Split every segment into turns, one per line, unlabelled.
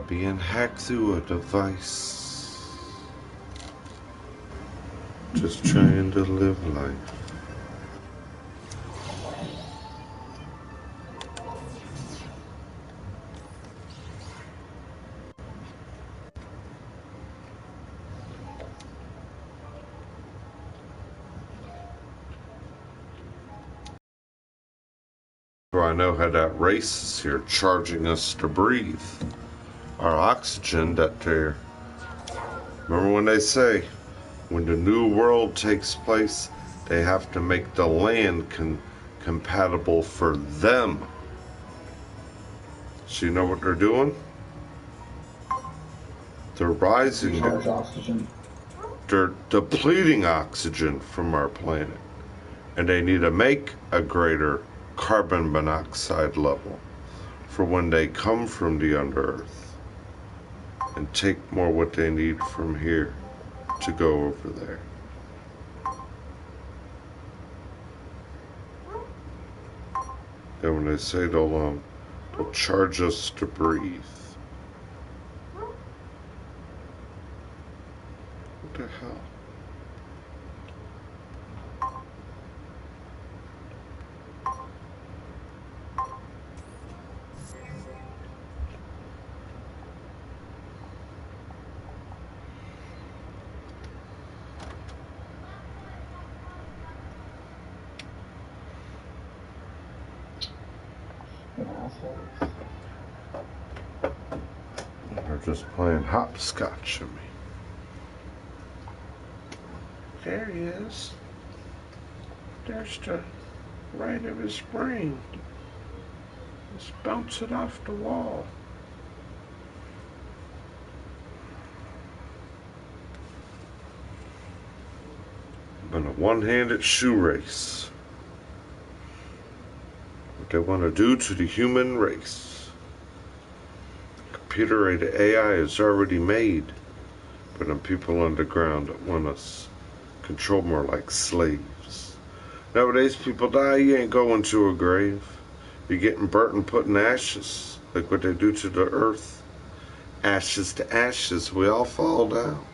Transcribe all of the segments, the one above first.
Being hacked through a device. Just trying to live life. I know how that race is here charging us to breathe. Our oxygen that they're... Remember when they say, when the new world takes place, they have to make the land compatible for them. So you know what they're doing? They're rising. They're depleting oxygen from our planet. And they need to make a greater carbon monoxide level for when they come from the under earth and take more what they need from here to go over there. And when they say they'll charge us to breathe. What the hell? They're just playing hopscotch at me. There he is. There's the right of his brain. Just bounce it off the wall. Been a one-handed shoe race. What they want to do to the human race. Computer-aided AI is already made, but them people underground that want us controlled more like slaves. Nowadays, people die, you ain't going to a grave. You're getting burnt and put in ashes, like what they do to the earth. Ashes to ashes, we all fall down.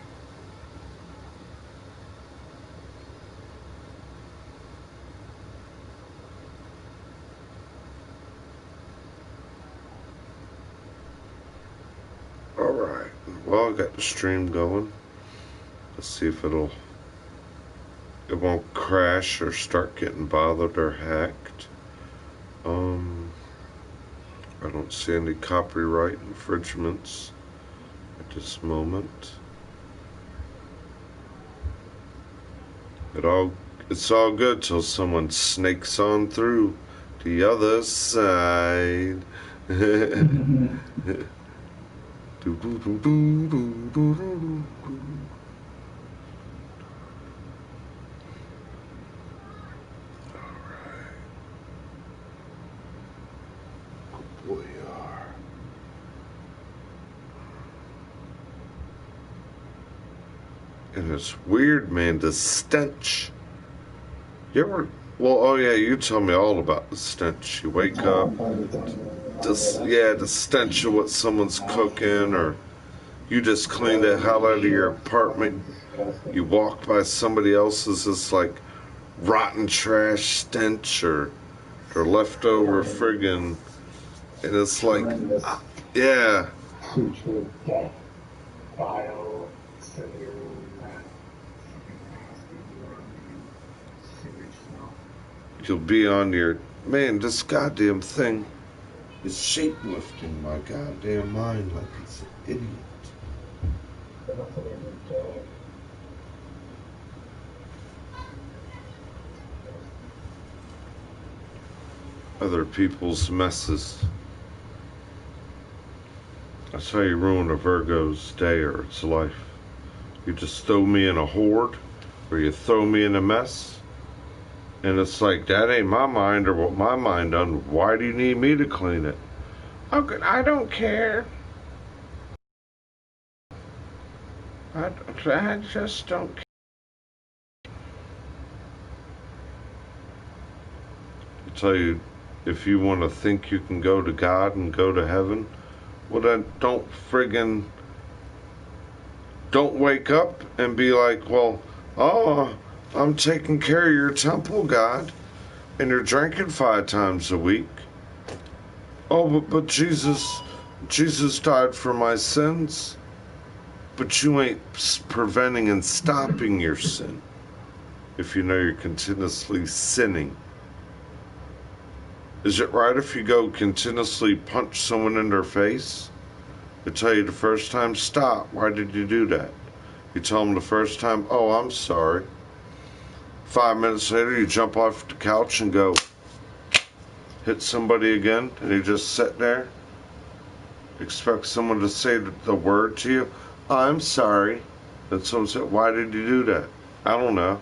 Alright, well, I got the stream going. Let's see if it won't crash or start getting bothered or hacked. I don't see any copyright infringements at this moment. It's all good till someone snakes on through the other side. And it's weird, man, the stench. You ever, well, oh yeah, you tell me all about the stench. You wake up, the stench of what someone's cooking, or you just clean the hell out of your apartment. You walk by somebody else's, it's like rotten trash stench, or their leftover friggin', and it's like, yeah. You'll be on your, man, this goddamn thing is shapelifting my goddamn mind like it's an idiot. Other people's messes. That's how you ruin a Virgo's day or its life. You just throw me in a horde, or you throw me in a mess. And it's like, that ain't my mind or what my mind done. Why do you need me to clean it? Okay, I don't care. I just don't care. I tell you, if you want to think you can go to God and go to heaven, Well, then don't wake up and be like, well, oh, I'm taking care of your temple, God, and you're drinking 5 times a week. Oh, but Jesus died for my sins. But you ain't preventing and stopping your sin if you know you're continuously sinning. Is it right if you go continuously punch someone in their face? They tell you the first time, stop. Why did you do that? You tell them the first time, oh, I'm sorry. 5 minutes later, you jump off the couch and go hit somebody again, and you just sit there, expect someone to say the word to you. I'm sorry. Then someone said, why did you do that? I don't know.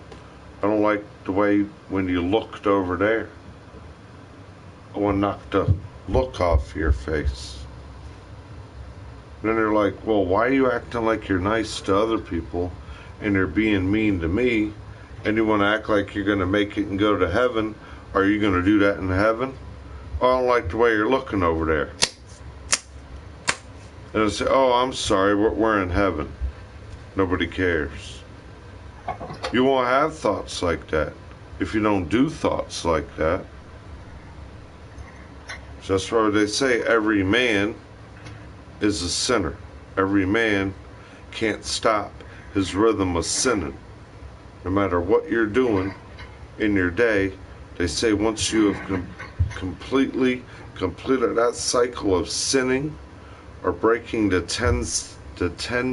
I don't like the way when you looked over there. I want to knock the look off your face. Then they're like, well, why are you acting like you're nice to other people and you're being mean to me, and you want to act like you're going to make it and go to heaven? Are you going to do that in heaven? Oh, I don't like the way you're looking over there. And I say, oh, I'm sorry, we're in heaven. Nobody cares. You won't have thoughts like that if you don't do thoughts like that. So that's why they say every man is a sinner. Every man can't stop his rhythm of sinning. No matter what you're doing in your day, they say once you have completely completed that cycle of sinning, or breaking the 10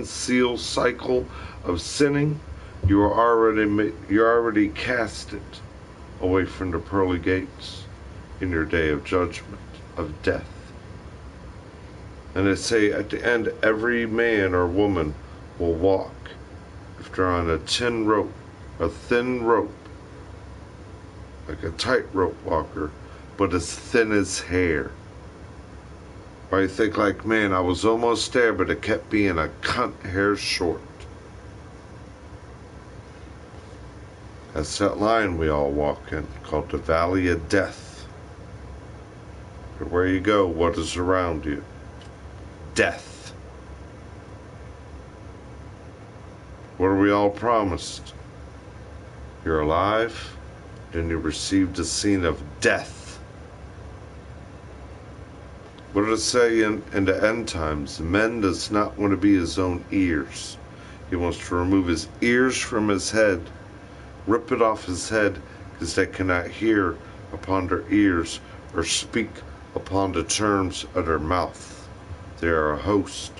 seal cycle of sinning, you're already casted away from the pearly gates in your day of judgment, of death. And they say at the end, every man or woman will walk if they're on a thin rope, like a tightrope walker, but as thin as hair. Or you think like, man, I was almost there, but it kept being a cunt hair short. That's that line we all walk in, called the Valley of Death. Where you go, what is around you? Death. What are we all promised? You're alive, then you receive the scene of death. What does it say in the end times? Man does not want to be his own ears. He wants to remove his ears from his head, rip it off his head, because they cannot hear upon their ears or speak upon the terms of their mouth. They are a host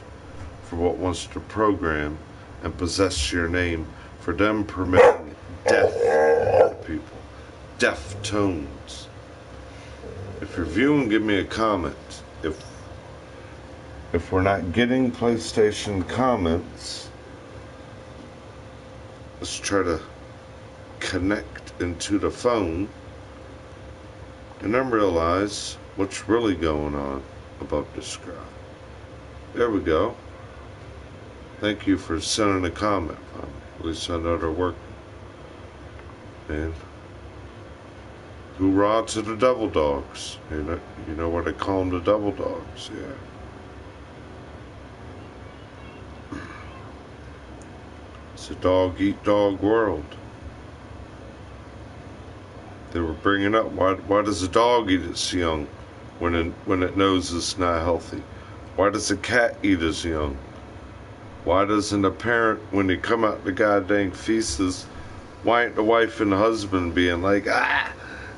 for what wants to program and possess your name, for them permitting deaf people, deaf tones. If you're viewing, give me a comment. If we're not getting PlayStation comments, let's try to connect into the phone and then realize what's really going on about this guy. There we go. Thank you for sending a comment. At least I know they're working. And hoorah to the devil dogs. You know what they call them, the devil dogs, yeah. It's a dog-eat-dog world. They were bringing up, why does a dog eat its young when it knows it's not healthy? Why does a cat eat its young? Why doesn't a parent, when they come out the goddamn feces, why ain't the wife and the husband being like,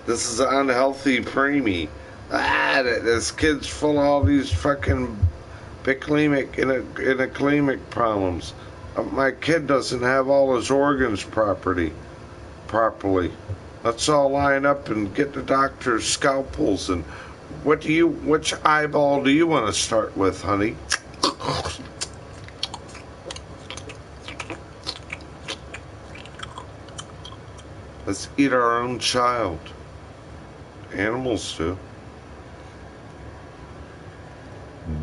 this is an unhealthy preemie. This kid's full of all these fucking biclemic and anaclemic problems. My kid doesn't have all his organs properly. Let's all line up and get the doctor's scalpels. And which eyeball do you want to start with, honey? Let's eat our own child. Animals do.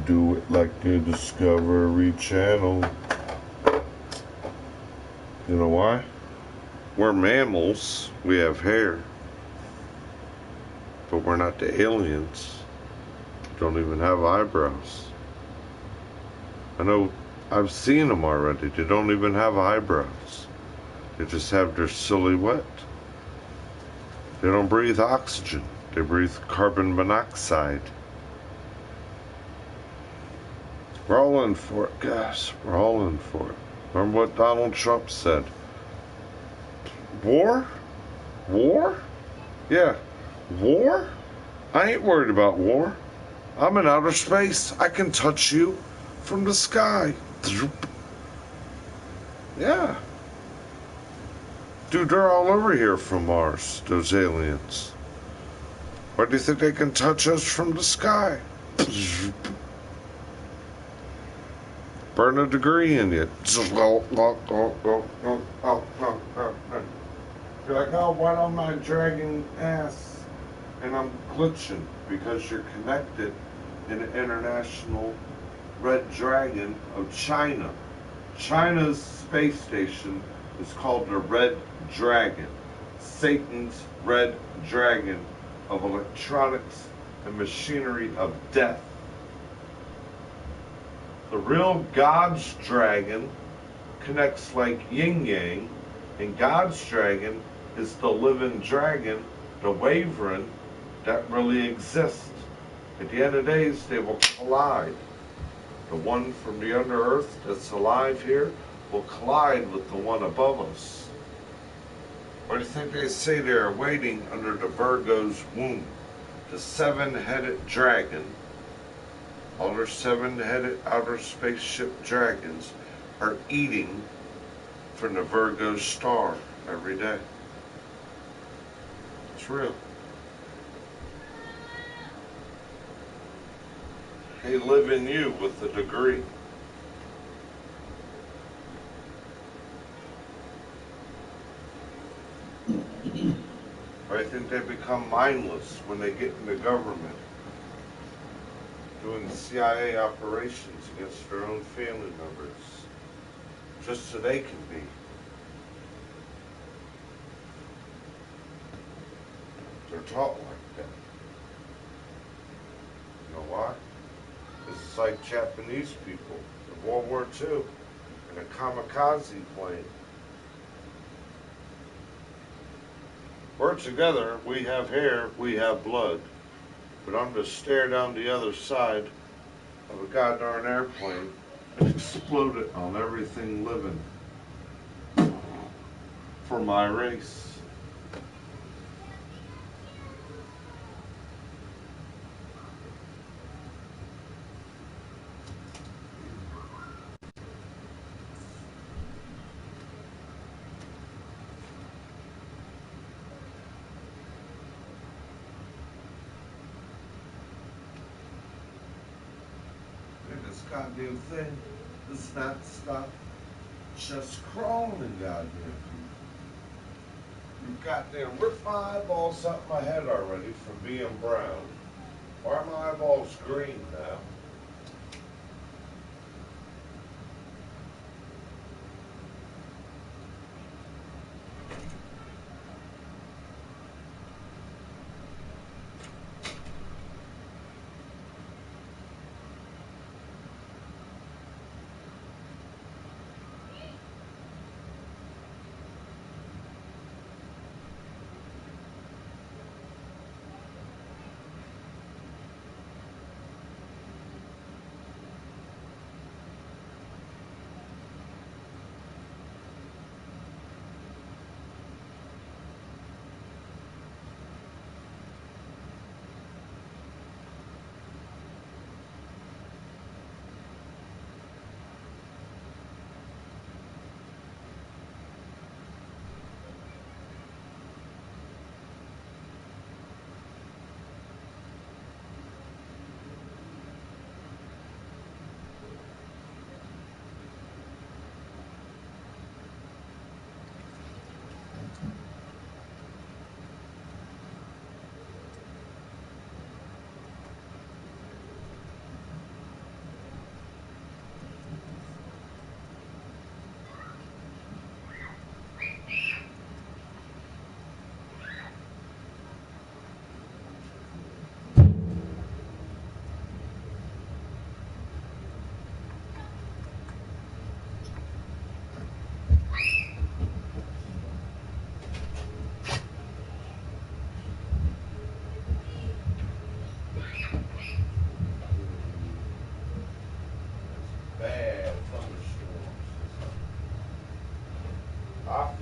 Do it like the Discovery Channel. You know why? We're mammals. We have hair. But we're not the aliens. Don't even have eyebrows. I know I've seen them already. They don't even have eyebrows. They just have their silhouette. They don't breathe oxygen. They breathe carbon monoxide. We're all in for it, guys. We're all in for it. Remember what Donald Trump said? War? War? Yeah. War? I ain't worried about war. I'm in outer space. I can touch you from the sky. Yeah. Dude, they're all over here from Mars, those aliens. Why do you think they can touch us from the sky? Burn a degree in you. You're like, oh, why don't I dragging ass? And I'm glitching because you're connected in the International Red Dragon of China. China's space station is called the Red Dragon. Satan's Red Dragon of electronics and machinery of death. The real God's dragon connects like yin yang, and God's dragon is the living dragon, the wavering, that really exists. At the end of days, they will collide. The one from the under earth that's alive here will collide with the one above us. What do you think they say they're waiting under the Virgo's womb? The seven-headed dragon. All their seven-headed outer spaceship dragons are eating from the Virgo star every day. It's real. They live in you with a degree. I think they become mindless when they get in the government, doing CIA operations against their own family members, just so they can be. They're taught like that. You know why? This is like Japanese people in World War II in a kamikaze plane. We're together, we have hair, we have blood, but I'm to stare down the other side of a goddamn airplane and explode it on everything living for my race. This goddamn thing does not stop just crawling, goddamn people. You goddamn ripped my eyeballs out my head already from being brown. Why are my eyeballs green now?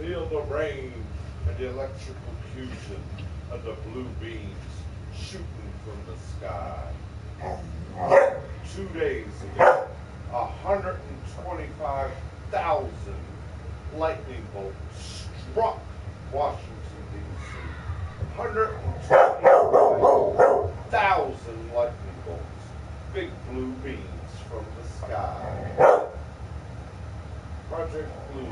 Feel the rain and the electrical fusion of the blue beams shooting from the sky. 2 days ago, 125,000 lightning bolts struck Washington, D.C. 125,000 lightning bolts, big blue beams from the sky. Project Blue.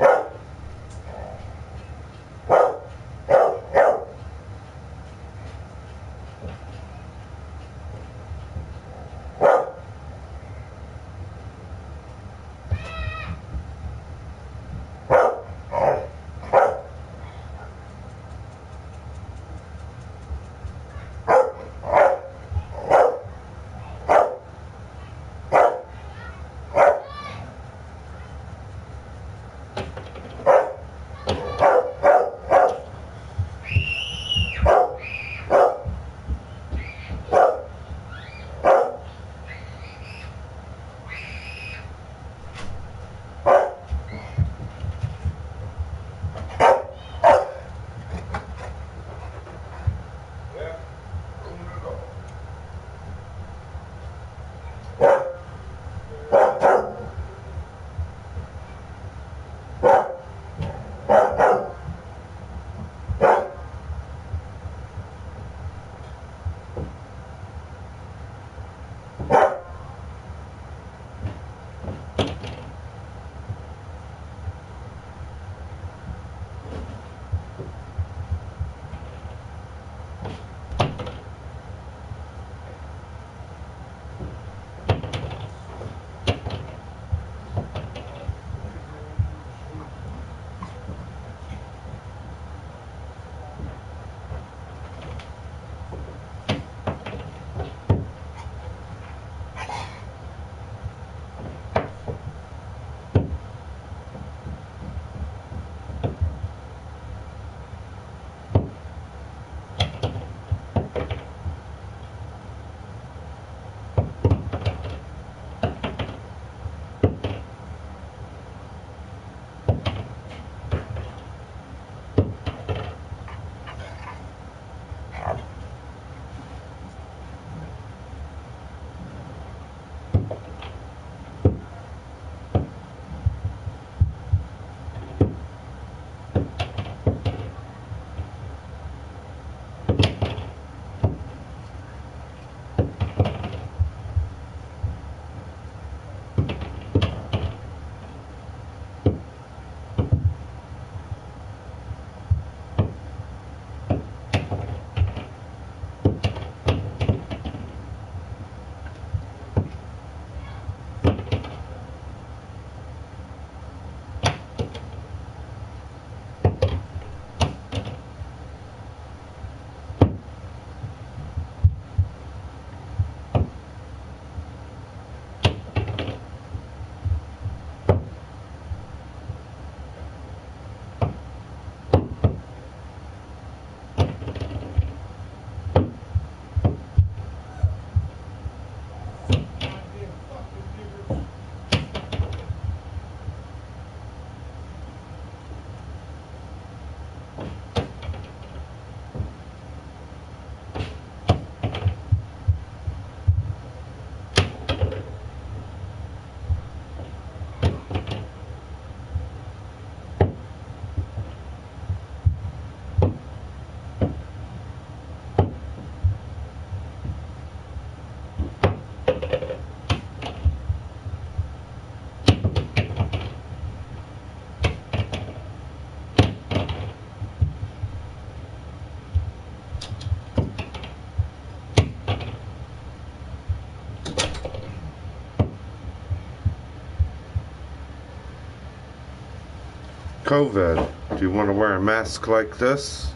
COVID, do you want to wear a mask like this?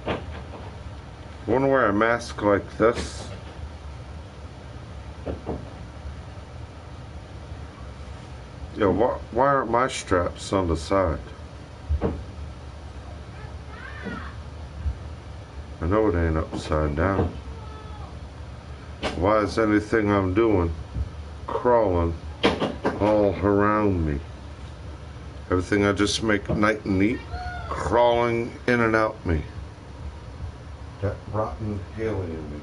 You want to wear a mask like this? Yo, why aren't my straps on the side? I know it ain't upside down. Why is anything I'm doing crawling all around me? Everything I just make nice and neat, crawling in and out me. That rotten alien me.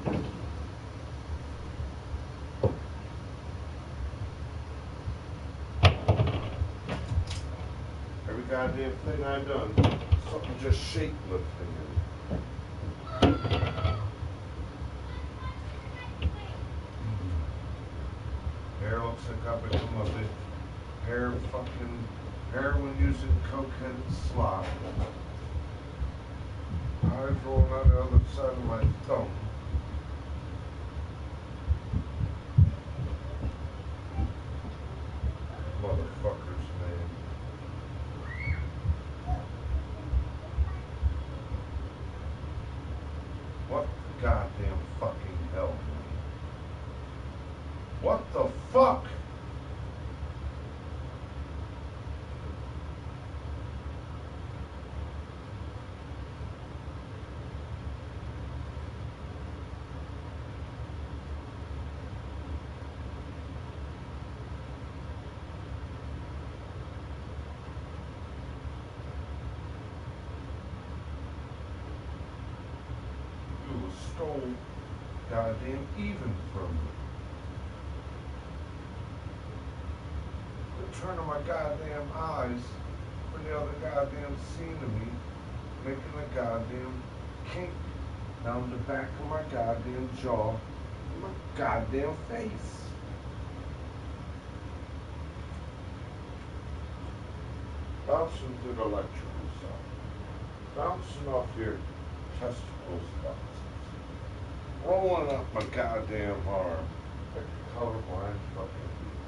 Every goddamn thing I done, something just shapelifting in. Hair looks like I've become a bit heroin using cokehead slob. Eyes rolling on the other side of my thumb. Motherfuckers, man. What the goddamn fucking hell, man? What the fuck? Stole goddamn even from me. The turn of my goddamn eyes for the other goddamn scene of me, making a goddamn kink down the back of my goddamn jaw, and my goddamn face. Bouncing through the electrical side, bouncing off your testicles boxes. Rolling up my goddamn arm like a colorblind fucking people.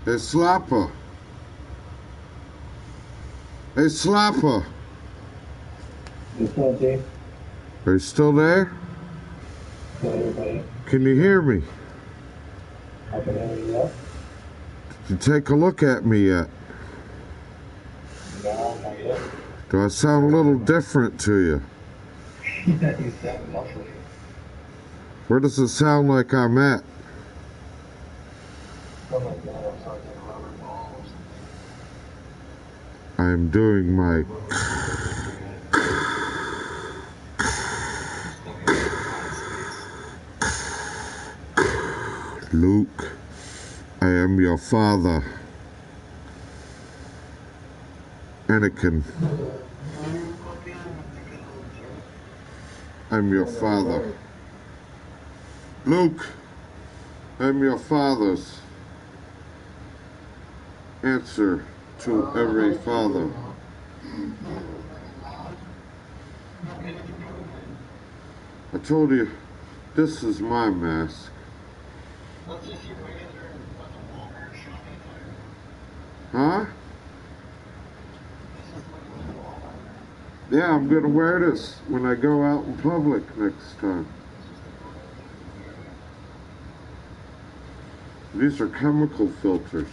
Hey, Slapper. Hey, Slapper. Are you still there? Can you hear me?
I can hear you, yeah.
Did you take a look at me yet?
No, not yet.
Do I sound a little different to you?
Yeah, you sound muffled.
Where does it sound like I'm at?
Oh my God, I'm sorry, rubber balls.
I'm doing my... Luke, I am your father. Anakin. I'm your father. Luke, I'm your father's. Answer to every father. I told you, this is my mask. Huh? Yeah, I'm gonna wear this when I go out in public next time. These are chemical filters.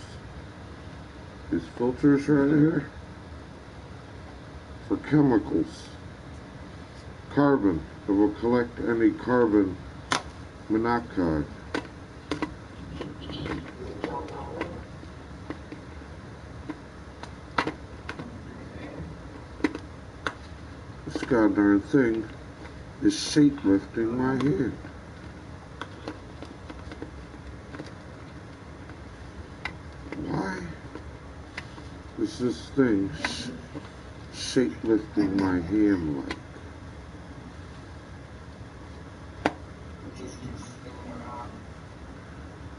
These filters right here for chemicals. Carbon. It will collect any carbon monoxide. This goddamn thing is shapelifting my hand. Why is this thing shapelifting my hand like?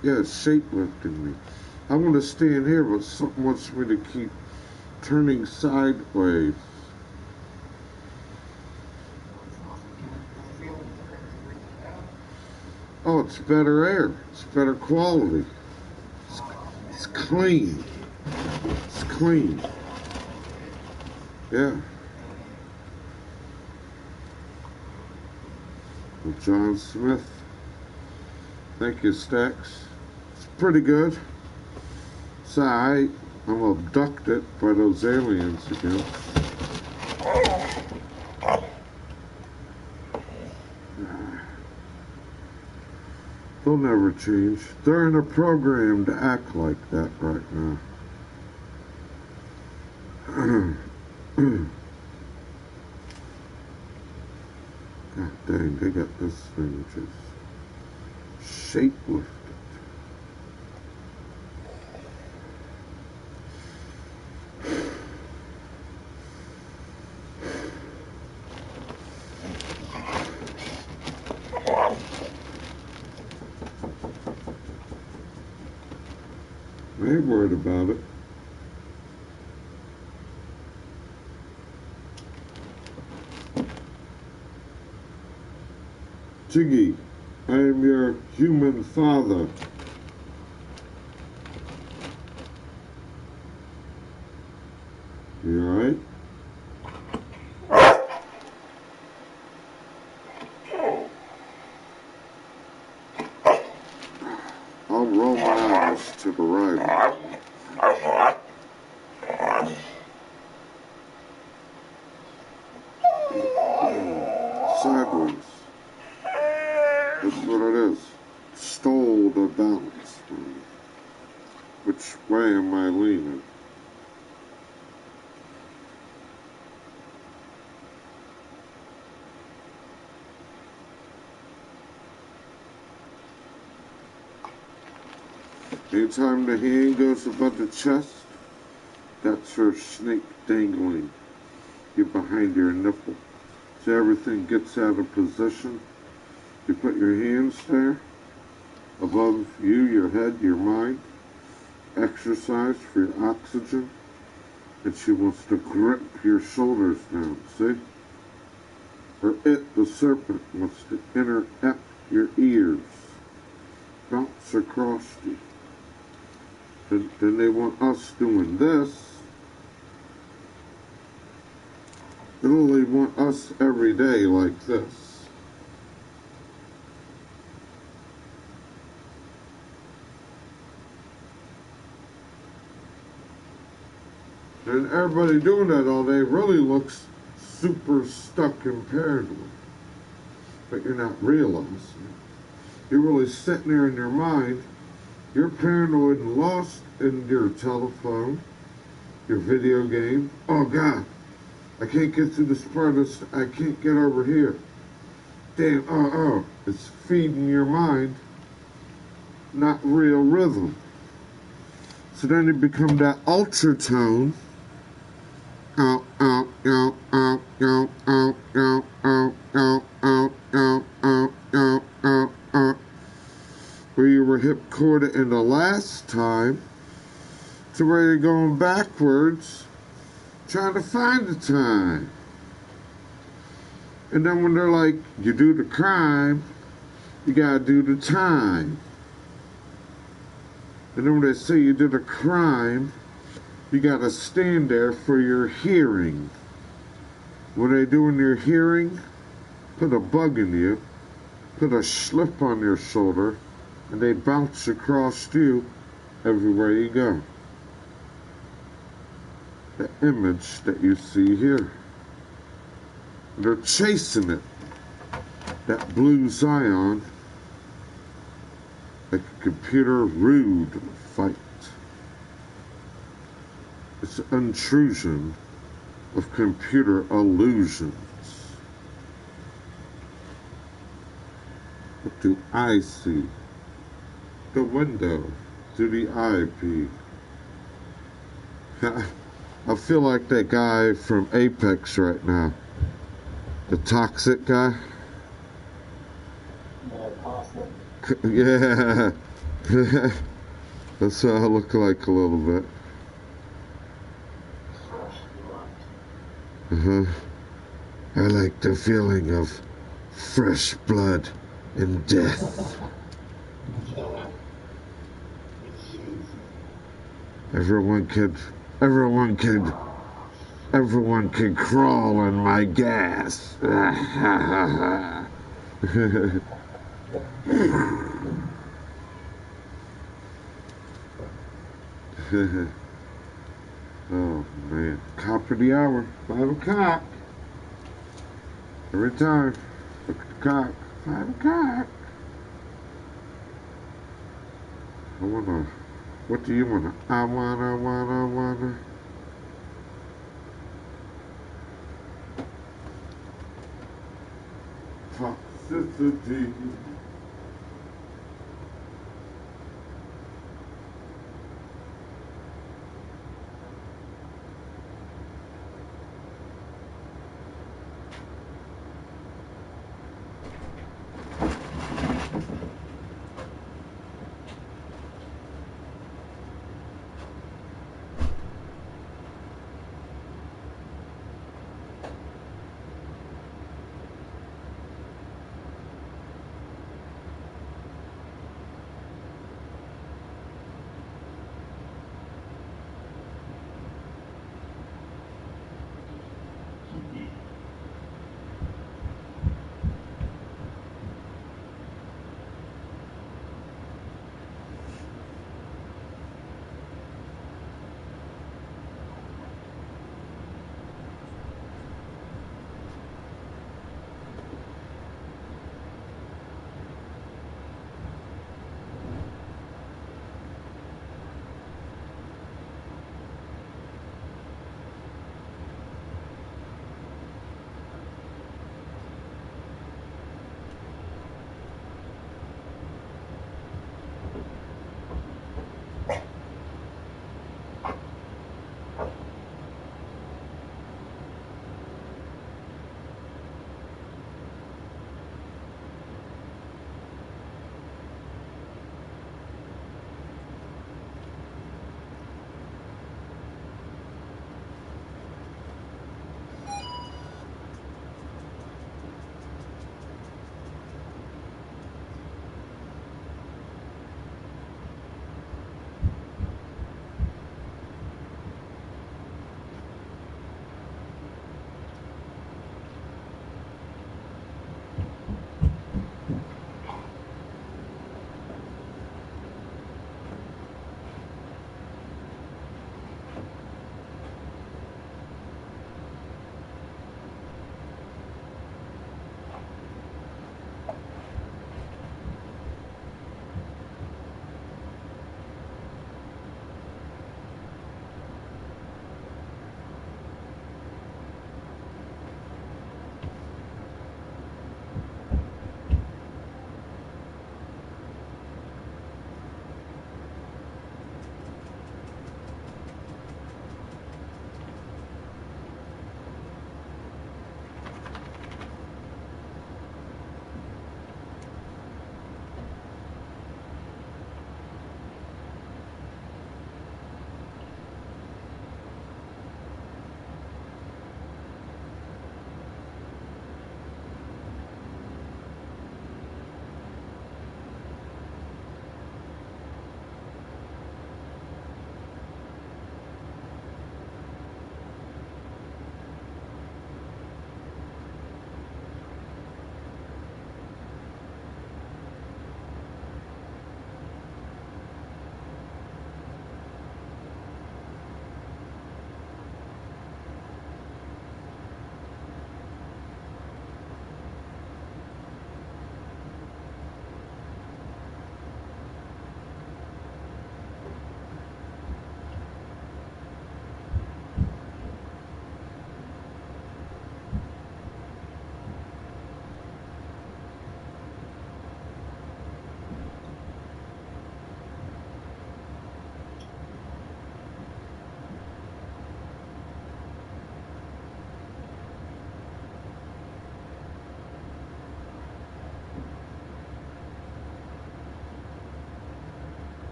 Yeah, it's shapelifting me. I want to stand here, but something wants me to keep turning sideways. Oh, it's better air. It's better quality. It's clean. It's clean. Yeah. Well, John Smith. Thank you, Stacks. It's pretty good. So I'm abducted by those aliens again. They'll never change. They're in a program to act like that right now. God dang, they got this thing just shapelifted. I ain't worried about it. Jiggy, I am your human father. You alright? I'll roll my eyes to the right. Sideways. That's what it is. Stole the balance. Which way am I leaning? Anytime the hand goes above the chest, that's her snake dangling you behind your nipple. So everything gets out of position. You put your hands there, above you, your head, your mind. Exercise for your oxygen. And she wants to grip your shoulders down, see? Or it, the serpent, wants to interact your ears. Bounce across you. Then they want us doing this. They only want us every day like this. And everybody doing that all day really looks super stuck and paranoid. But you're not realizing it. You're really sitting there in your mind. You're paranoid and lost in your telephone, your video game. Oh God, I can't get to this part of this. I can't get over here. Damn, it's feeding your mind, not real rhythm. So then you become that ultratone out, out, out, out, out, out, out, out, out, out, out, out, out, out, out. Where you were hip chorded in the last time to where you're going backwards, trying to find the time. And then when they're like, you do the crime, you gotta do the time. And then when they say you did a crime, you gotta stand there for your hearing. When they do in your hearing, put a bug in you, put a slip on your shoulder, and they bounce across you everywhere you go. The image that you see here. They're chasing it. That blue Zion, like a computer rude fight. It's an intrusion of computer illusions. What do I see? The window through the eyepiece. I feel like that guy from Apex right now. The toxic guy. Yeah. That's what I look like a little bit. I like the feeling of fresh blood and death. Everyone can crawl in my gas. Oh man, cop of the hour, 5 o'clock. Every time, look at the clock, 5 o'clock. What do you wanna? I wanna. Toxicity.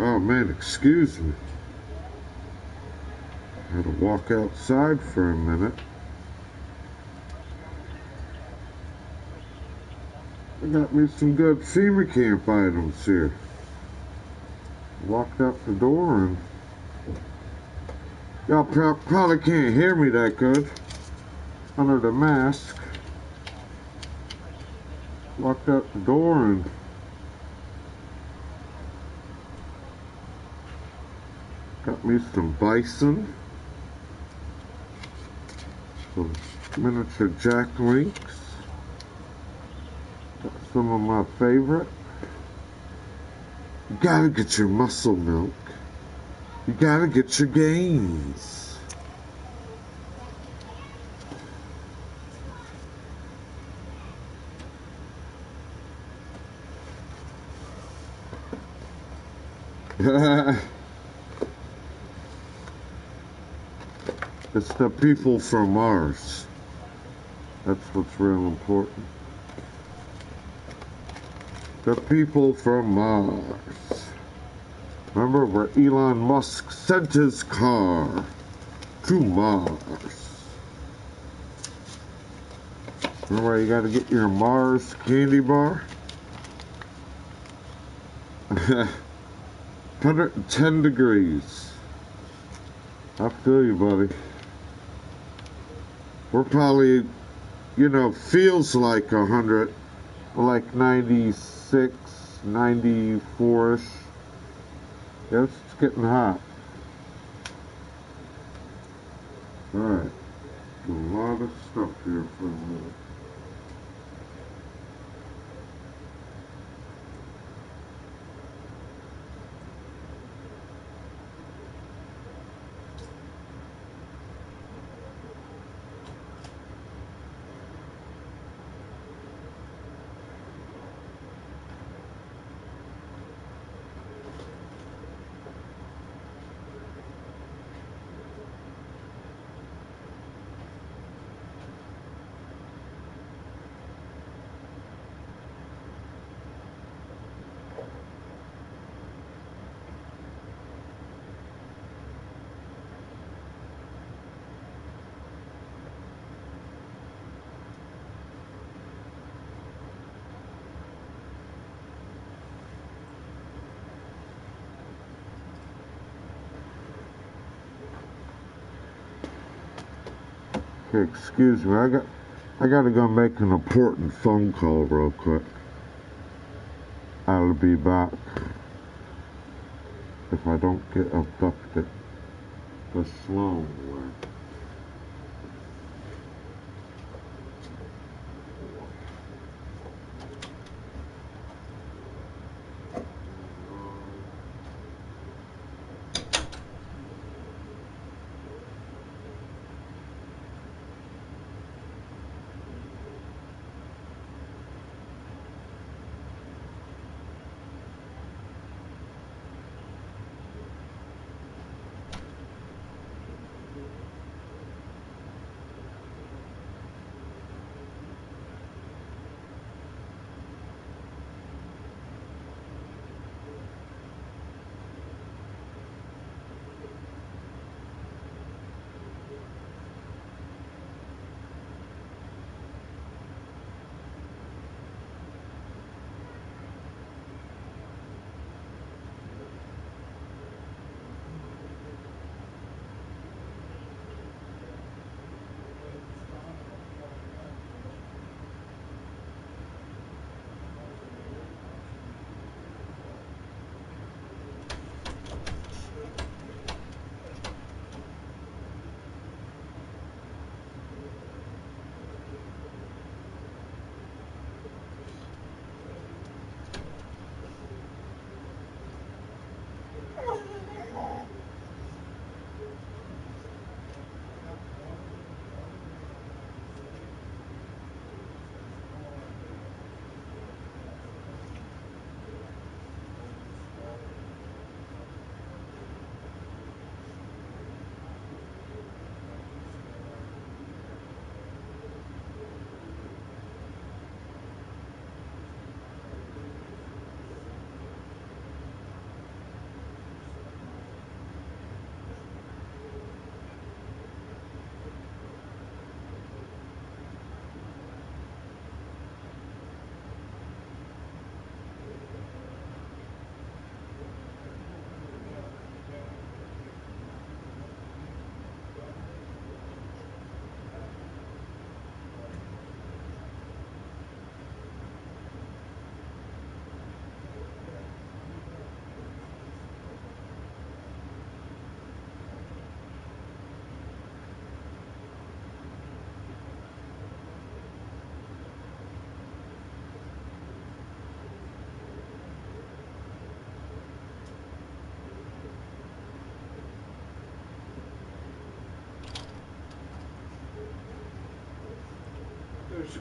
Oh man, excuse me. I had to walk outside for a minute. I got me some good FEMA camp items here. Walked out the door and y'all probably can't hear me that good under the mask. Walked out the door and got me some bison, some miniature jack links, got some of my favorite. You gotta get your muscle milk. You gotta get your gains. It's the people from Mars. That's what's real important. The people from Mars. Remember where Elon Musk sent his car to Mars. Remember where you gotta get your Mars candy bar? 110 degrees. I feel you, buddy. We're probably, you know, feels like 100, like 96, 94-ish. Yes, it's getting hot. Alright. A lot of stuff here for a minute. Okay, excuse me, I gotta go make an important phone call real quick. I'll be back if I don't get abducted the slow way.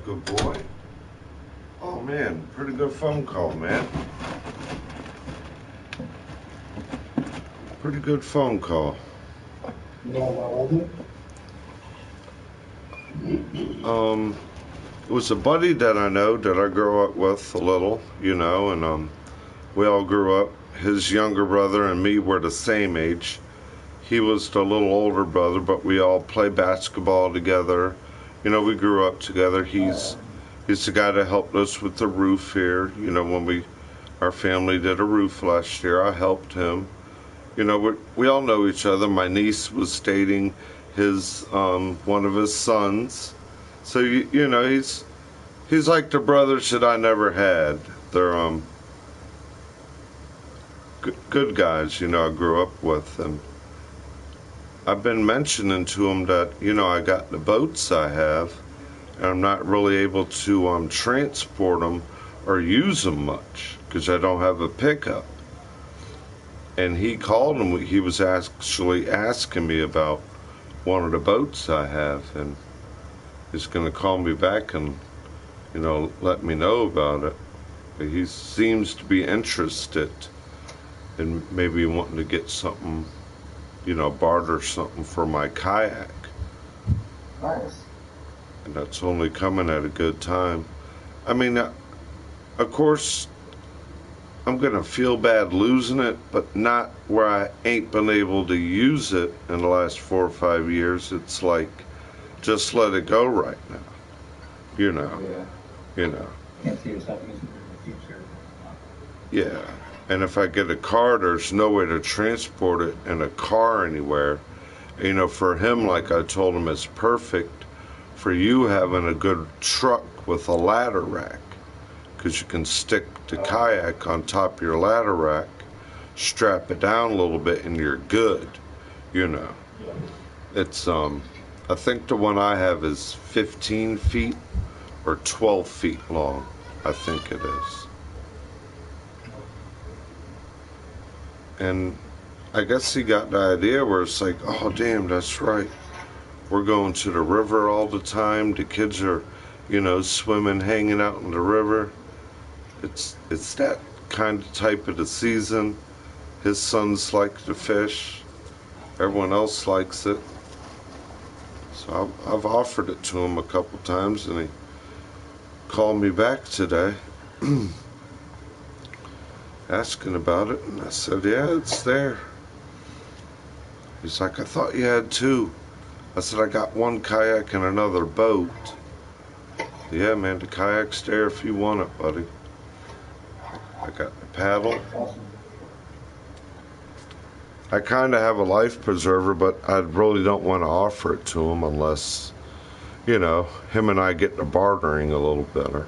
Good boy. Oh man, pretty good phone call, man. Pretty good phone call.
You know what was it?
It was a buddy that I know that I grew up with a little, you know, and we all grew up. His younger brother and me were the same age. He was the little older brother, but we all play basketball together. You know, we grew up together. He's the guy that helped us with the roof here. You know, when our family did a roof last year, I helped him. You know, we all know each other. My niece was dating his one of his sons. So you know, he's like the brothers that I never had. They're good guys, you know, I grew up with, and I've been mentioning to him that, you know, I got the boats I have, and I'm not really able to transport them or use them much because I don't have a pickup. And he called him. He was actually asking me about one of the boats I have, and he's going to call me back and, you know, let me know about it. But he seems to be interested in maybe wanting to get something, you know, barter something for my kayak.
Nice.
And that's only coming at a good time. I mean, of course, I'm going to feel bad losing it, but not where I ain't been able to use it in the last 4 or 5 years. It's like, just let it go right now. You know.
Yeah.
You know.
Can't see yourself using it in the future.
Yeah. And if I get a car, there's no way to transport it in a car anywhere. You know, for him, like I told him, it's perfect for you having a good truck with a ladder rack, because you can stick the kayak on top of your ladder rack, strap it down a little bit, and you're good. You know. It's I think the one I have is 15 feet or 12 feet long. I think it is. And I guess he got the idea where it's like, oh damn, that's right. We're going to the river all the time. The kids are, you know, swimming, hanging out in the river. It's that kind of type of the season. His sons like to fish. Everyone else likes it. So I've offered it to him a couple times, and he called me back today asking about it, and I said, yeah, it's there. He's like, I thought you had two. I said, I got one kayak and another boat. Yeah, man, the kayak's there if you want it, buddy. I got the paddle. I kind of have a life preserver, but I really don't want to offer it to him unless, you know, him and I get the bartering a little better.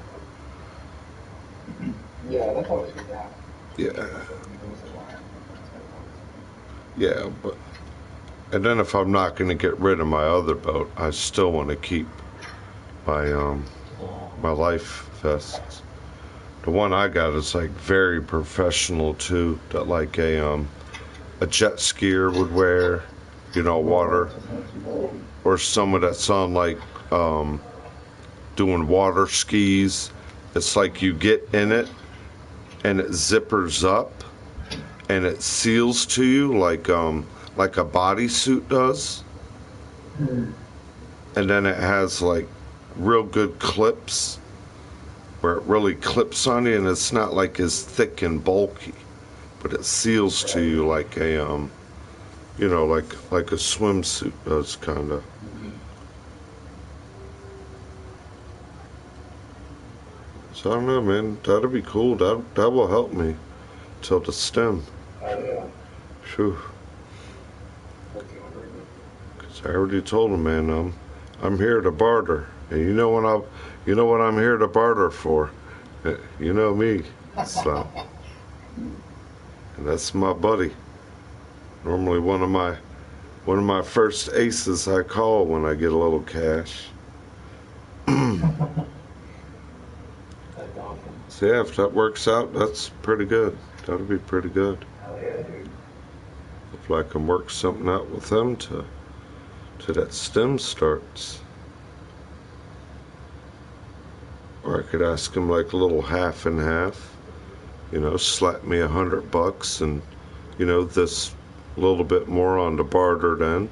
Yeah, that's always good to have.
Yeah. Yeah, but, and then if I'm not going to get rid of my other boat, I still want to keep my my life vests. The one I got is like very professional too, that like a jet skier would wear, you know, water, or someone that's on like doing water skis. It's like you get in it and it zippers up and it seals to you like a bodysuit does. And then it has like real good clips where it really clips on you, and it's not like as thick and bulky, but it seals to you like a you know, like a swimsuit does, kind of. So I don't know, man. That'll be cool. That will help me till the stem.
Oh, yeah.
Phew. Cause I already told him, man. I'm here to barter, and you know what I'm here to barter for. You know me, so. And that's my buddy. Normally one of my first aces I call when I get a little cash. So yeah, if that works out, that's pretty good. That'll be pretty good.
Hell yeah, dude.
Hopefully I can work something out with them to that stem starts. Or I could ask him like a little half and half, slap me $100 and, this little bit more on the bartered end,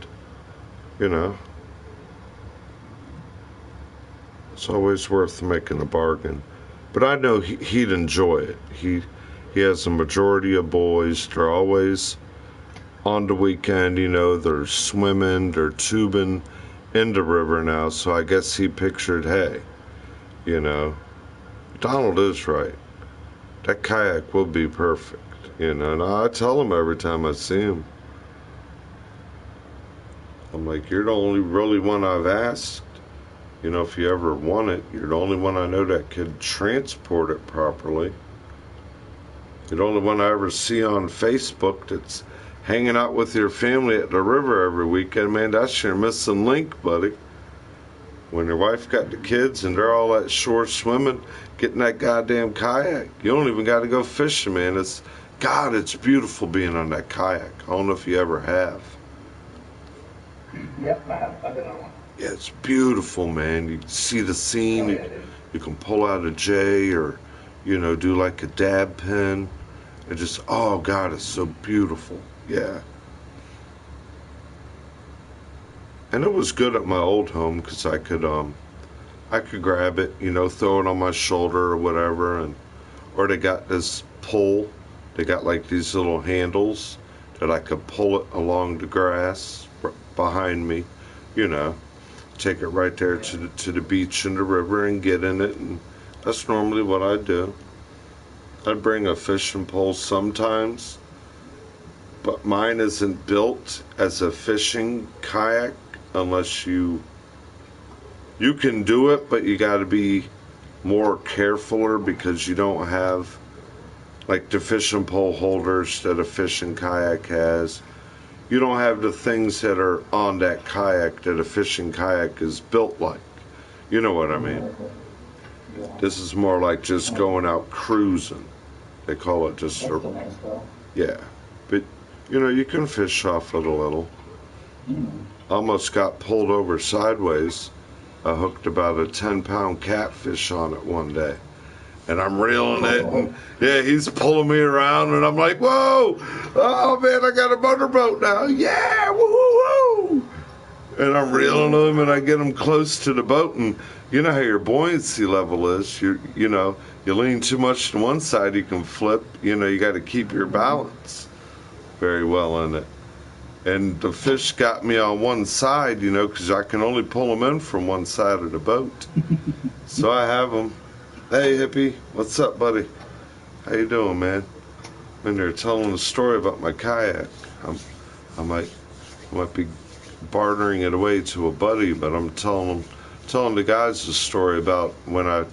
you know. It's always worth making a bargain. But I know he'd enjoy it. He has a majority of boys. They're always on the weekend, they're swimming, they're tubing in the river now. So I guess he pictured, hey, Donald is right. That kayak will be perfect, and I tell him every time I see him. I'm like, you're the only really one I've asked. If you ever want it, you're the only one I know that could transport it properly. You're the only one I ever see on Facebook that's hanging out with your family at the river every weekend. Man, that's your missing link, buddy. When your wife got the kids and they're all at shore swimming, getting that goddamn kayak. You don't even got to go fishing, man. It's beautiful being on that kayak. I don't know if you ever have.
Yep, I have. I've been on one.
Yeah, it's beautiful, man. You see the scene. You can pull out a J or, do like a dab pen. It just, oh, God, it's so beautiful. Yeah. And it was good at my old home because I could grab it, throw it on my shoulder or whatever, or they got this pull. They got like these little handles that I could pull it along the grass behind me, take it right there to the beach and the river and get in it, and that's normally what I do. I'd bring a fishing pole sometimes, but mine isn't built as a fishing kayak unless you can do it, but you got to be more carefuler because you don't have like the fishing pole holders that a fishing kayak has. You don't have the things that are on that kayak that a fishing kayak is built like. You know what I mean? This is more like just going out cruising. They call it just yeah. But you can fish off it a little. Almost got pulled over sideways. I hooked about a 10-pound catfish on it one day. And I'm reeling it, and yeah, he's pulling me around, and I'm like, whoa, oh man, I got a motorboat now, yeah, woo-hoo-hoo. And I'm reeling him, and I get him close to the boat, and you know how your buoyancy level is, you lean too much to one side, you can flip, you got to keep your balance very well in it. And the fish got me on one side, because I can only pull them in from one side of the boat. So I have them. Hey, hippie, what's up, buddy? How you doing, man? I'm in there telling a story about my kayak. I might be bartering it away to a buddy, but I'm telling the guys a story about when I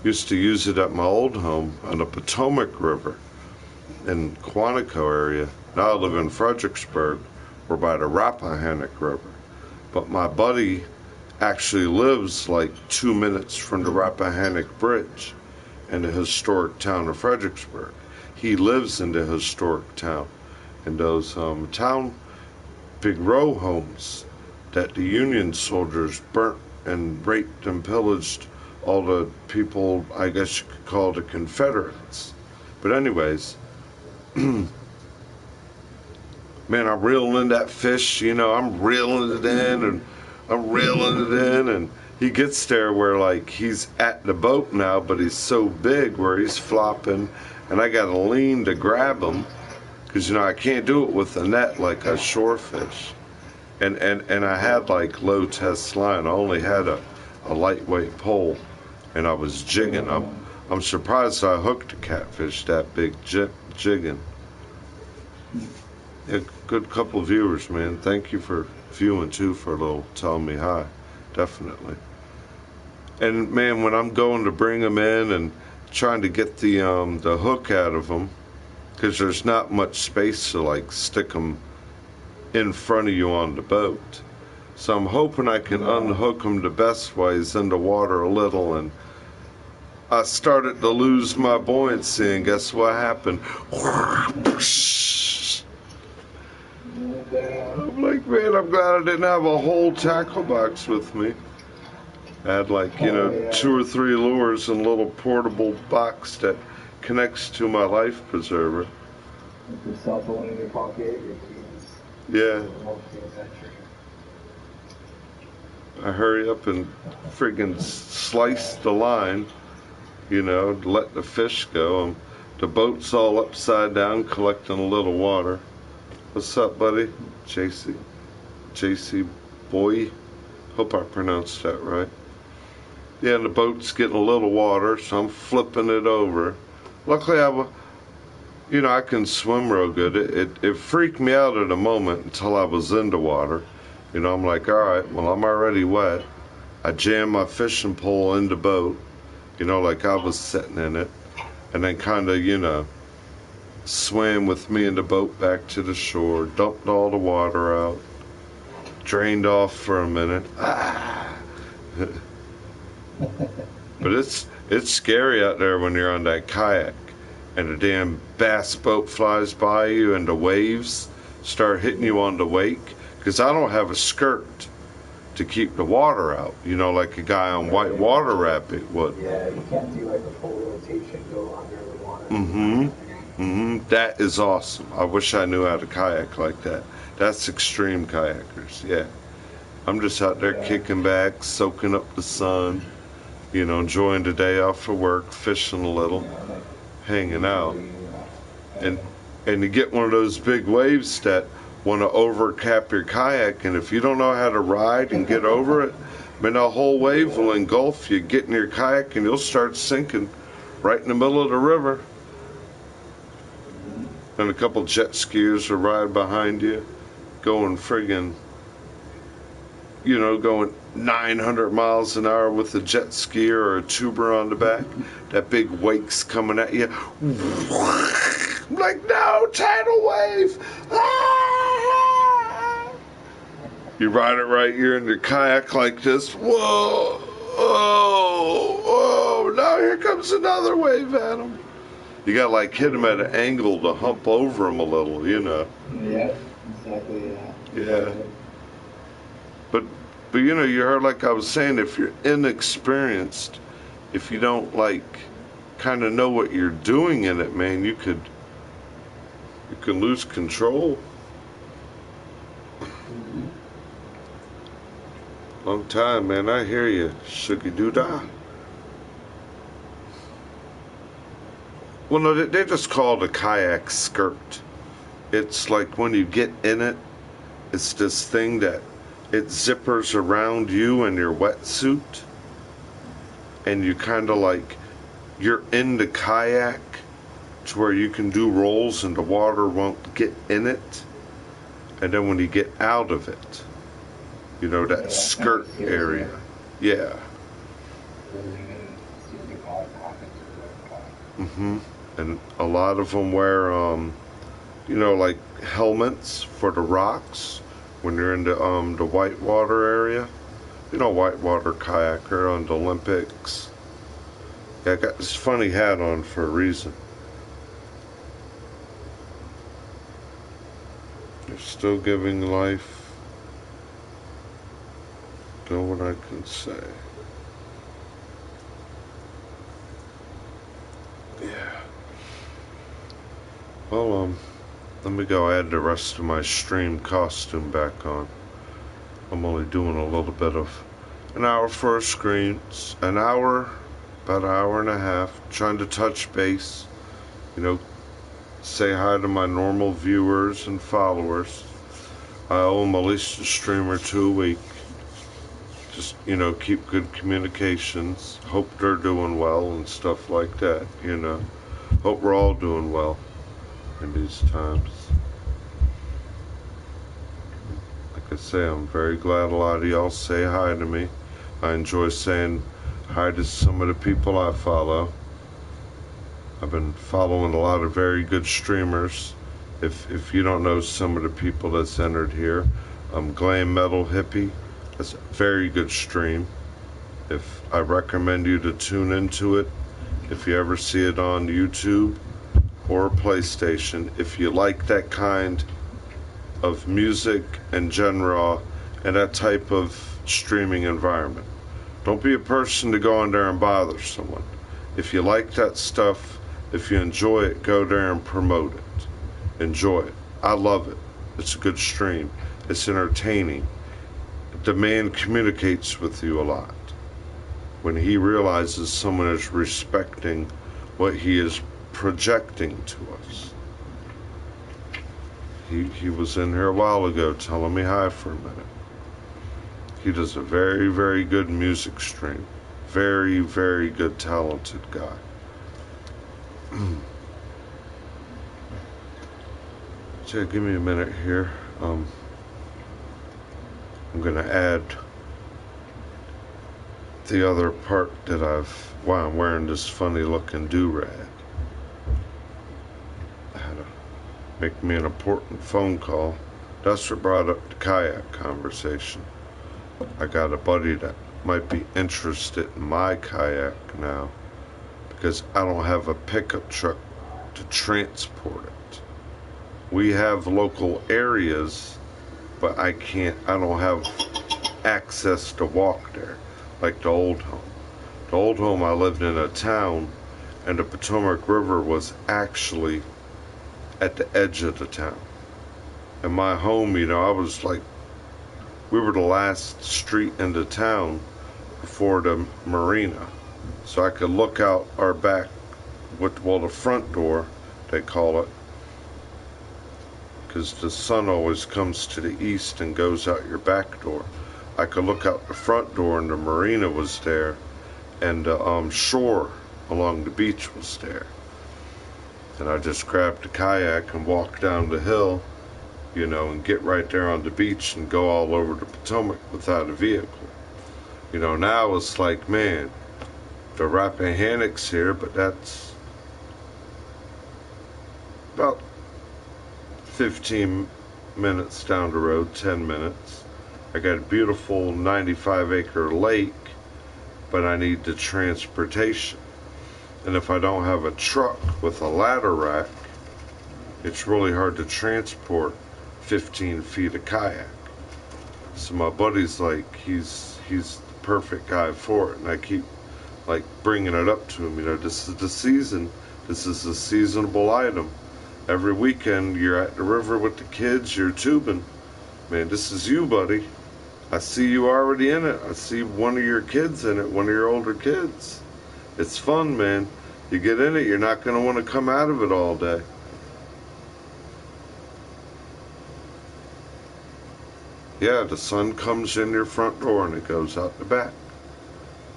used to use it at my old home on the Potomac River in Quantico area. Now I live in Fredericksburg. We're by the Rappahannock River. But my buddy actually lives like 2 minutes from the Rappahannock Bridge in the historic town of Fredericksburg. He lives in the historic town. And those big row homes that the Union soldiers burnt and raped and pillaged all the people, I guess you could call the Confederates. But anyways, man, I'm reeling in that fish, I'm reeling it in, and I'm reeling it in, and he gets there where, like, he's at the boat now, but he's so big where he's flopping, and I got to lean to grab him, because, I can't do it with a net like a shore fish. And I had, like, low-test line. I only had a lightweight pole, and I was jigging. I'm surprised I hooked a catfish that big jigging. Yeah, good couple of viewers, man. Thank you for viewing too, for a little telling me hi. Definitely. And man, when I'm going to bring them in and trying to get the hook out of them, because there's not much space to like stick them in front of you on the boat. So I'm hoping I can unhook them the best ways in the water a little, and I started to lose my buoyancy, and guess what happened? I'm like, man, I'm glad I didn't have a whole tackle box with me. I had like,
Oh, yeah.
2 or 3 lures in a little portable box that connects to my life preserver.
With your cell phone in your pocket, your keys.
Yeah,
Multi-adventure.
I hurry up and friggin' slice the line, let the fish go. The boat's all upside down collecting a little water. What's up, buddy? JC. JC boy. Hope I pronounced that right. Yeah, and the boat's getting a little water, so I'm flipping it over. Luckily, I can swim real good. It freaked me out at a moment until I was in the water. I'm like, all right, well, I'm already wet. I jammed my fishing pole in the boat, like I was sitting in it, and then kind of, swam with me in the boat back to the shore, dumped all the water out, drained off for a minute. But it's scary out there when you're on that kayak and the damn bass boat flies by you and the waves start hitting you on the wake. Because I don't have a skirt to keep the water out, like a guy on white water rapids would.
Yeah, you can't do like a full rotation, go under the water.
That is awesome. I wish I knew how to kayak like that. That's extreme kayakers, yeah. I'm just out there kicking back, soaking up the sun, enjoying the day off of work, fishing a little, hanging out. And you get one of those big waves that want to overcap your kayak, and if you don't know how to ride and get over it, a whole wave will engulf you, get in your kayak, and you'll start sinking right in the middle of the river. And a couple jet skiers will ride behind you, going friggin', going 900 miles an hour with a jet skier or a tuber on the back. That big wake's coming at you. I'm like, no, tidal wave! Ah! You ride it right here in your kayak like this. Whoa! Whoa! Now here comes another wave at him. You gotta hit him at an angle to hump over him a little,
Yeah, exactly,
Yeah. But you heard, like I was saying, if you're inexperienced, if you don't kind of know what you're doing in it, man, you could lose control. Long time, man. I hear you, Sugar Doodah. Well, no, they just call it a kayak skirt. It's like when you get in it, it's this thing that it zippers around you and your wetsuit, and you kind of you're in the kayak to where you can do rolls and the water won't get in it, and then when you get out of it, that skirt area. Yeah. And a lot of them wear helmets for the rocks when you're in the whitewater area. Whitewater kayaker on the Olympics. Yeah, I got this funny hat on for a reason. They're still giving life. Know what I can say. Yeah. Well, let me go add the rest of my stream costume back on. I'm only doing a little bit of an hour for a screen, about an hour and a half, trying to touch base, say hi to my normal viewers and followers. I owe them at least a stream or two a week. Just, keep good communications. Hope they're doing well and stuff like that, Hope we're all doing well in these times. Like I say, I'm very glad a lot of y'all say hi to me. I enjoy saying hi to some of the people I follow. I've been following a lot of very good streamers. If you don't know some of the people that's entered here, Glam Metal Hippie. That's a very good stream. I recommend you to tune into it if you ever see it on YouTube or PlayStation. If you like that kind of music and genre and that type of streaming environment. Don't be a person to go in there and bother someone. If you like that stuff, if you enjoy it, go there and promote it. Enjoy it. I love it. It's a good stream. It's entertaining. The man communicates with you a lot. When he realizes someone is respecting what he is projecting to us. He was in here a while ago telling me hi for a minute. He does a very, very good music stream. Very, very good, talented guy. So give me a minute here. I'm going to add the other part that why I'm wearing this funny looking do-rag. I had to make me an important phone call. That's what brought up the kayak conversation. I got a buddy that might be interested in my kayak now because I don't have a pickup truck to transport it. We have local areas, but I don't have access to walk there like the old home. The old home, I lived in a town, and the Potomac River was actually at the edge of the town. And my home, I was like, we were the last street into town before the marina. So I could look out our back, the front door, they call it, because the sun always comes to the east and goes out your back door. I could look out the front door and the marina was there, and the shore along the beach was there. And I just grabbed the kayak and walked down the hill, and get right there on the beach and go all over the Potomac without a vehicle. Now it's like, man, the Rappahannock's here, but that's about 15 minutes down the road, 10 minutes. I got a beautiful 95-acre lake, but I need the transportation. And if I don't have a truck with a ladder rack, it's really hard to transport 15 feet of kayak. So my buddy's like, he's the perfect guy for it, and I keep like bringing it up to him. This is the season. This is a seasonable item. Every weekend you're at the river with the kids, you're tubing. Man, this is you, buddy. I see you already in it. I see one of your kids in it, one of your older kids. It's fun, man. You get in it, you're not going to want to come out of it all day. Yeah, the sun comes in your front door and it goes out the back.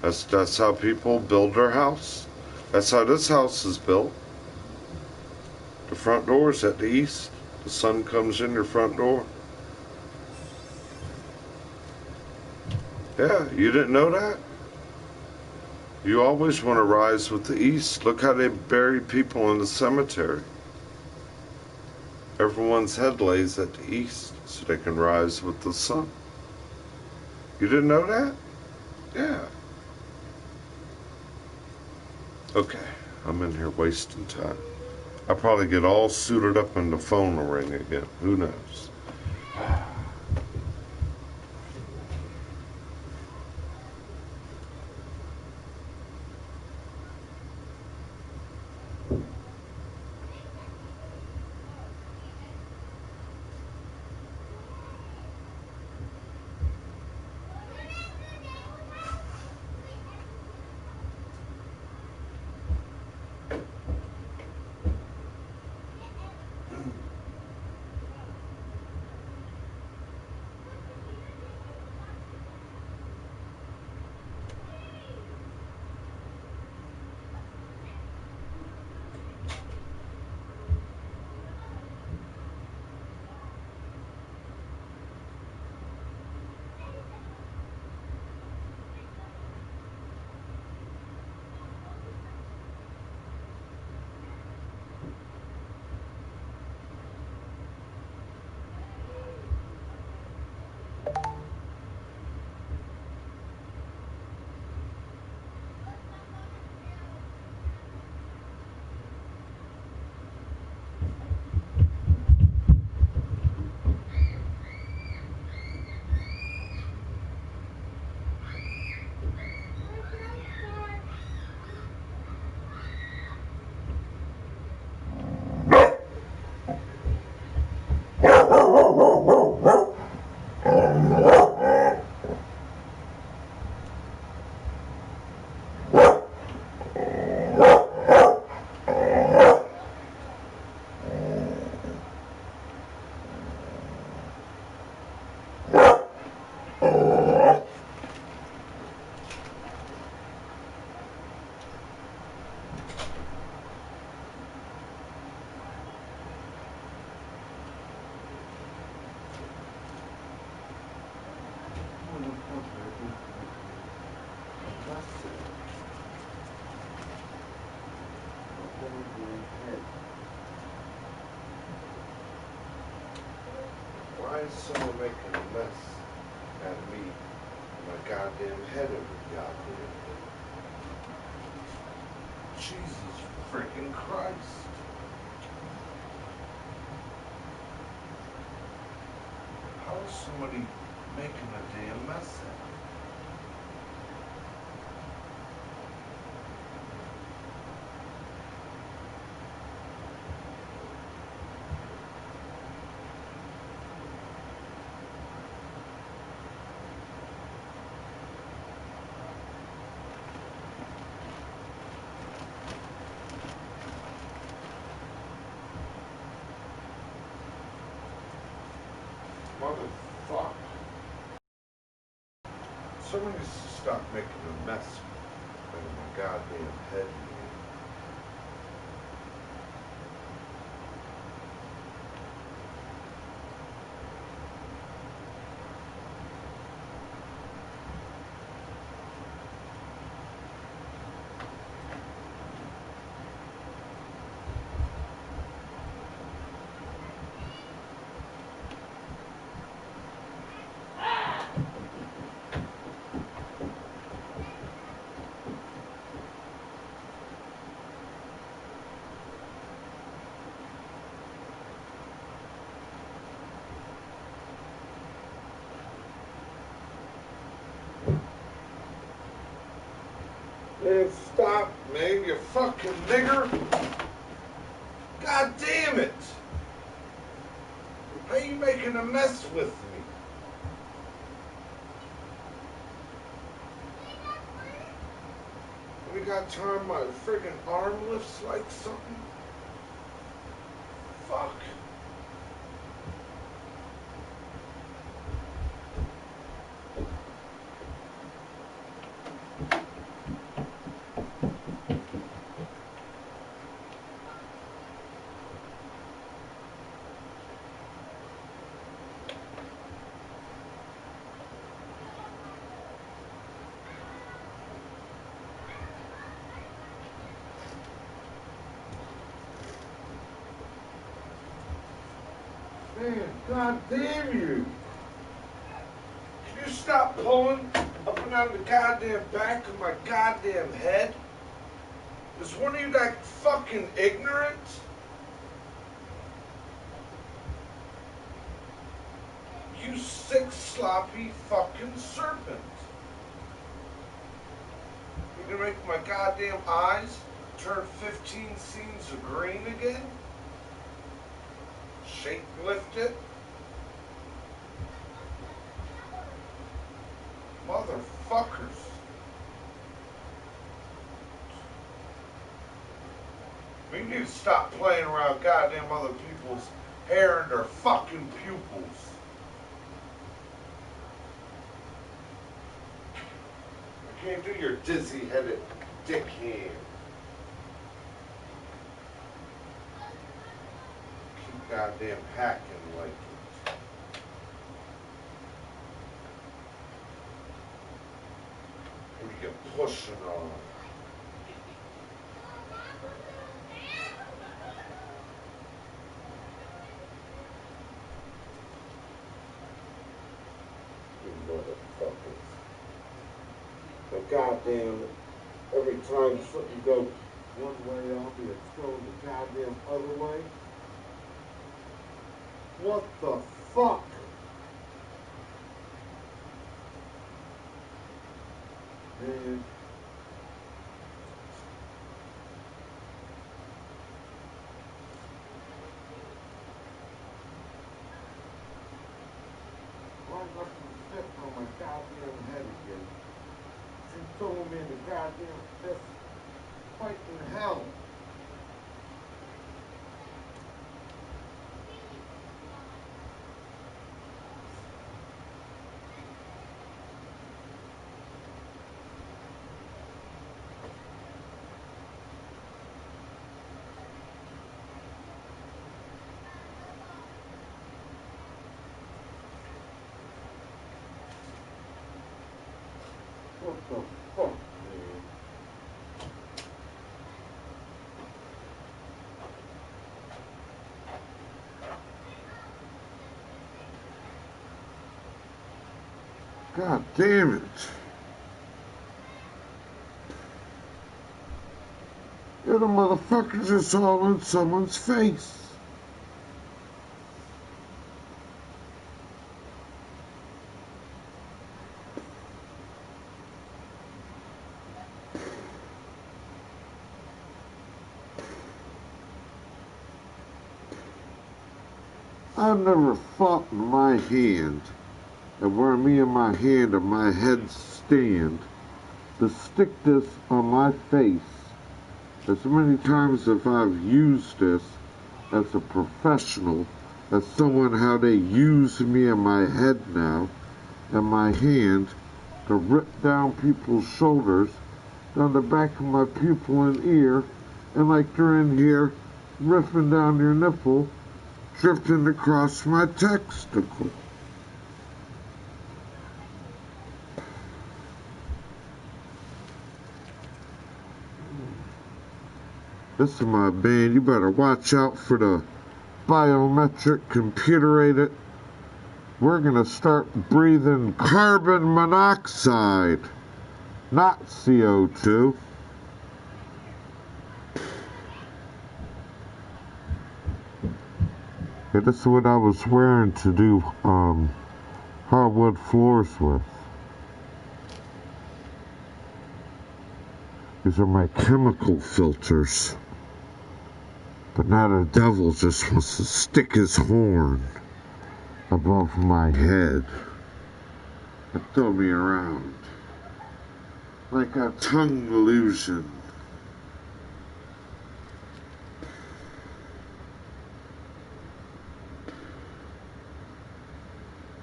That's how people build their house. That's how this house is built. The front door is at the east. The sun comes in your front door. Yeah, you didn't know that? You always want to rise with the east. Look how they bury people in the cemetery. Everyone's head lays at the east so they can rise with the sun. You didn't know that? Yeah. Okay, I'm in here wasting time. I'll probably get all suited up and the phone will ring again. Who knows? Why is someone making a mess out of me and my goddamn head every goddamn day? Jesus freaking Christ. How is somebody making a damn mess out of me? Motherfucker. Someone needs to stop making a mess out of my goddamn head, man. Man, stop, man, you fucking nigger. God damn it. How you making a mess with me? We got time my friggin' arm lifts like something? Fuck. Man, god damn you. Can you stop pulling up and down the goddamn back of my goddamn head? Is one of you that fucking ignorant? You sick, sloppy fucking serpent. You gonna make my goddamn eyes turn 15 scenes of green again? Shake lift it? Motherfuckers. We need to stop playing around goddamn other people's hair and their fucking pupils. I can't do your dizzy-headed dick hand. Keep goddamn hacking like it. And you get pushing on. You motherfuckers. But goddamn, every time something goes one way, I'll be thrown the goddamn other way. What the fuck? Man. Why nothing fits on my goddamn head again? She told me in the goddamn fist fight in hell. What the fuck, man? God damn it. Yeah, the motherfuckers just all in someone's face. I've never fought in my hand, and where me and my hand and my head stand, to stick this on my face. As many times as I've used this as a professional, as someone how they use me and my head now, and my hand, to rip down people's shoulders, down the back of my pupil and ear, and like they're in here ripping down your nipple, drifting across my testicle. This is my band. You better watch out for the biometric computer-aided. We're gonna start breathing carbon monoxide, not CO2. Yeah, this is what I was wearing to do hardwood floors with. These are my chemical filters. But now the devil just wants to stick his horn above my head and throw me around like a tongue illusion.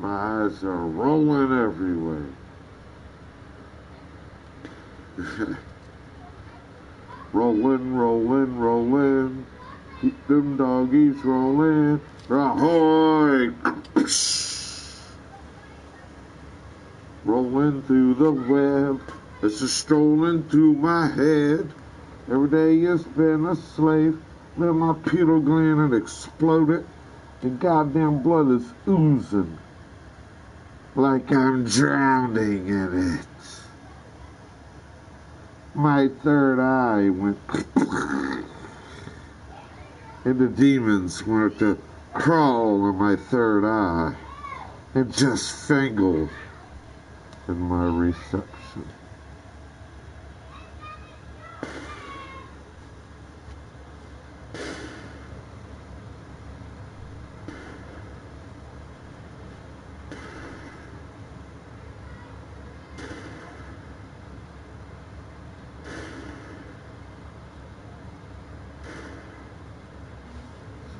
My eyes are rolling everywhere. Rollin', rollin', rollin'. Keep them doggies rollin'. Ahoy! Rollin' through the web. It's a strolling through my head. Every day it's been a slave. Then my pineal gland had exploded. And goddamn blood is oozing. Like I'm drowning in it. My third eye went and the demons wanted to crawl in my third eye and just fangle in my reception.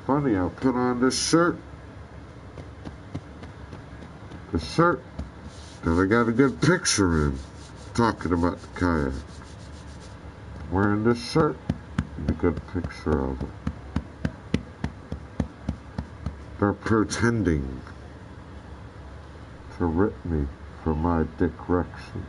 Funny, I put on this shirt. The shirt that I got a good picture in, talking about the kayak. Wearing this shirt, and a good picture of it. They're pretending to rip me for my direction.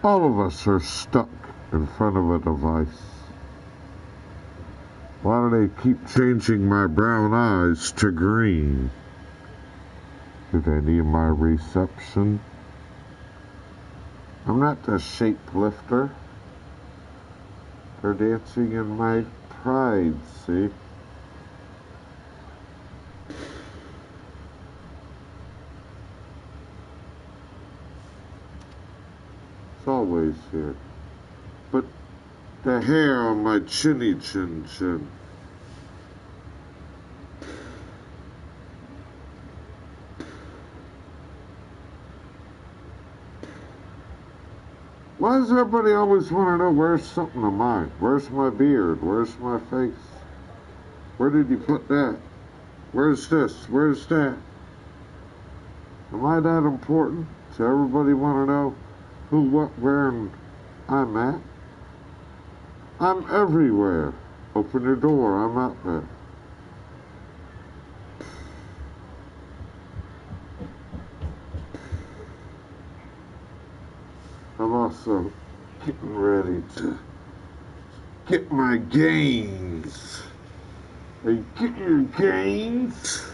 All of us are stuck in front of a device. Why do they keep changing my brown eyes to green? Do they need my reception? I'm not the shapelifter. They're dancing in my pride, see? It's always here. But the hair on my chinny chin chin. Why does everybody always want to know where's something of mine? Where's my beard? Where's my face? Where did you put that? Where's this? Where's that? Am I that important? Does everybody want to know who, what, where, and I'm at? I'm everywhere. Open your door, I'm out there. I'm also getting ready to get my gains. Are you getting your gains?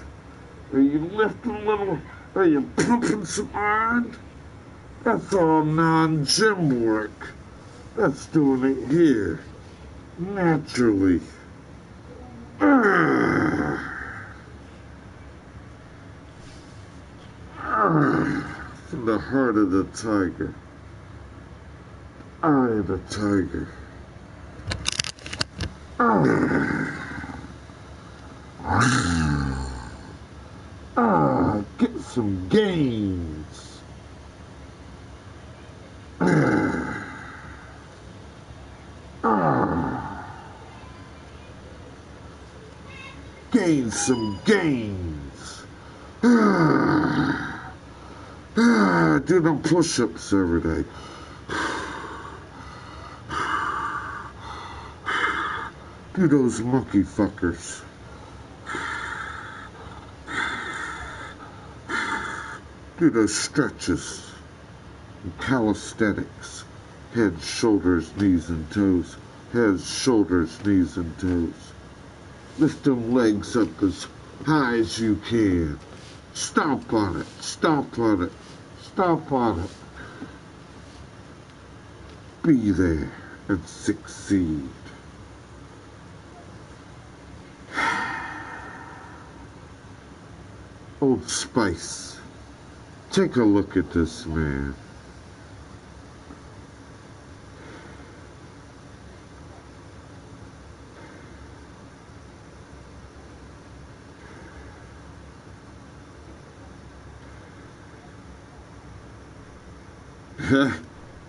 Are you lifting a little? Are you pumping some iron? That's all non-gym work. That's doing it here, naturally. From the heart of the tiger. Eye of the tiger. Get some gains. Gain some gains. Do them push-ups every day. Do those monkey fuckers. Do those stretches and calisthenics. Head, shoulders, knees, and toes. Head, shoulders, knees, and toes. Lift them legs up as high as you can. Stomp on it. Stomp on it. Stomp on it. Be there and succeed. Old Spice, take a look at this man.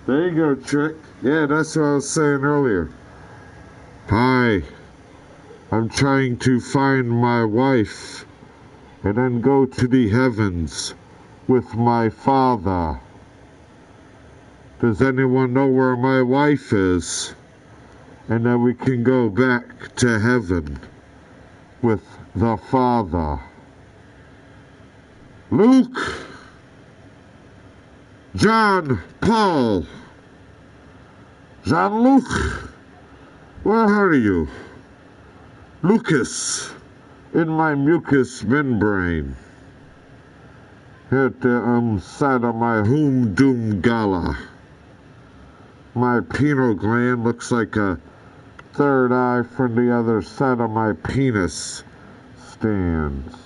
There you go, Trick. Yeah, that's what I was saying earlier. Hi, I'm trying to find my wife and then go to the heavens with my father. Does anyone know where my wife is? And then we can go back to heaven with the Father. Luke, John, Paul, Jean-Luc, where are you? Lucas, in my mucous membrane. At the side of my whom doom gala. My pineal gland looks like a third eye from the other side of my penis stands.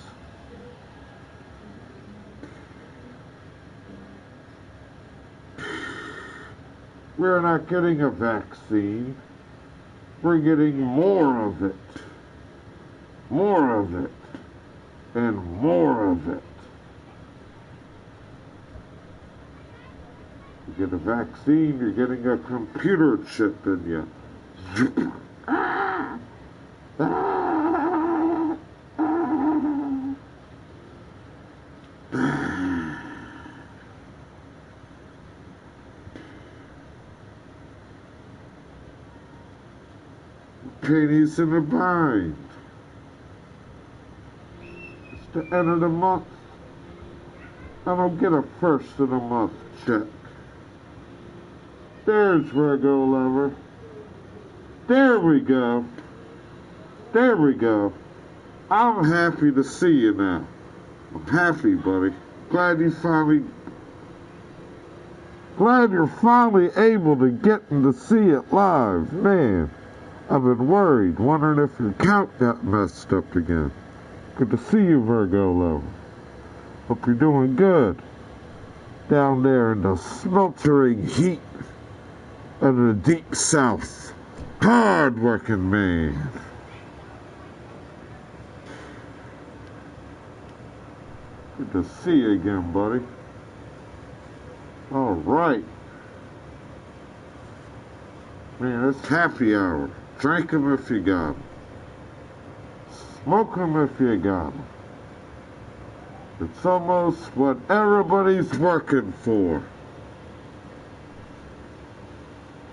We're not getting a vaccine. We're getting more of it. More of it. And more of it. You get a vaccine, you're getting a computer chip in you. Pennies in a bind. It's the end of the month. I don't get a first of the month check. There's Virgo lover. There we go. There we go. I'm happy to see you now. I'm happy, buddy. Glad you're finally able to get in to see it live. Man, I've been worried, wondering if your count got messed up again. Good to see you, Virgo lover. Hope you're doing good. Down there in the sweltering heat of the deep south. Hard-working man. Good to see you again, buddy. All right. Man, it's happy hour. Drink 'em if you got 'em. Smoke 'em if you got 'em. It's almost what everybody's working for.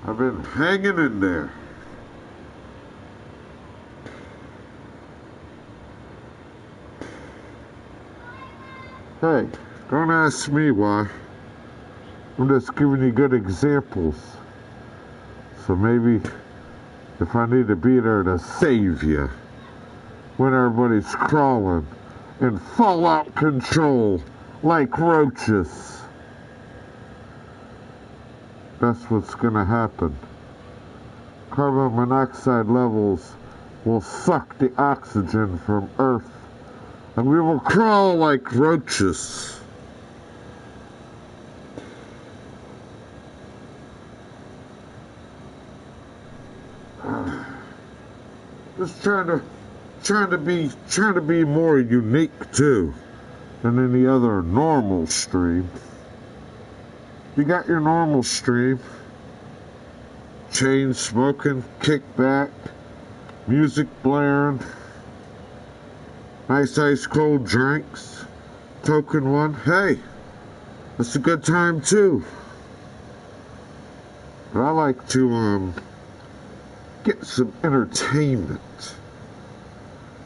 I've been hanging in there. Hey, don't ask me why. I'm just giving you good examples. So maybe if I need to be there to save you when everybody's crawling in fallout control like roaches, that's what's gonna happen. Carbon monoxide levels will suck the oxygen from Earth, and we will crawl like roaches. Just trying to be more unique too than any other normal stream. You got your normal stream. Chain smoking, kickback, music blaring, nice ice cold drinks, token one. Hey, that's a good time too. But I like to get some entertainment.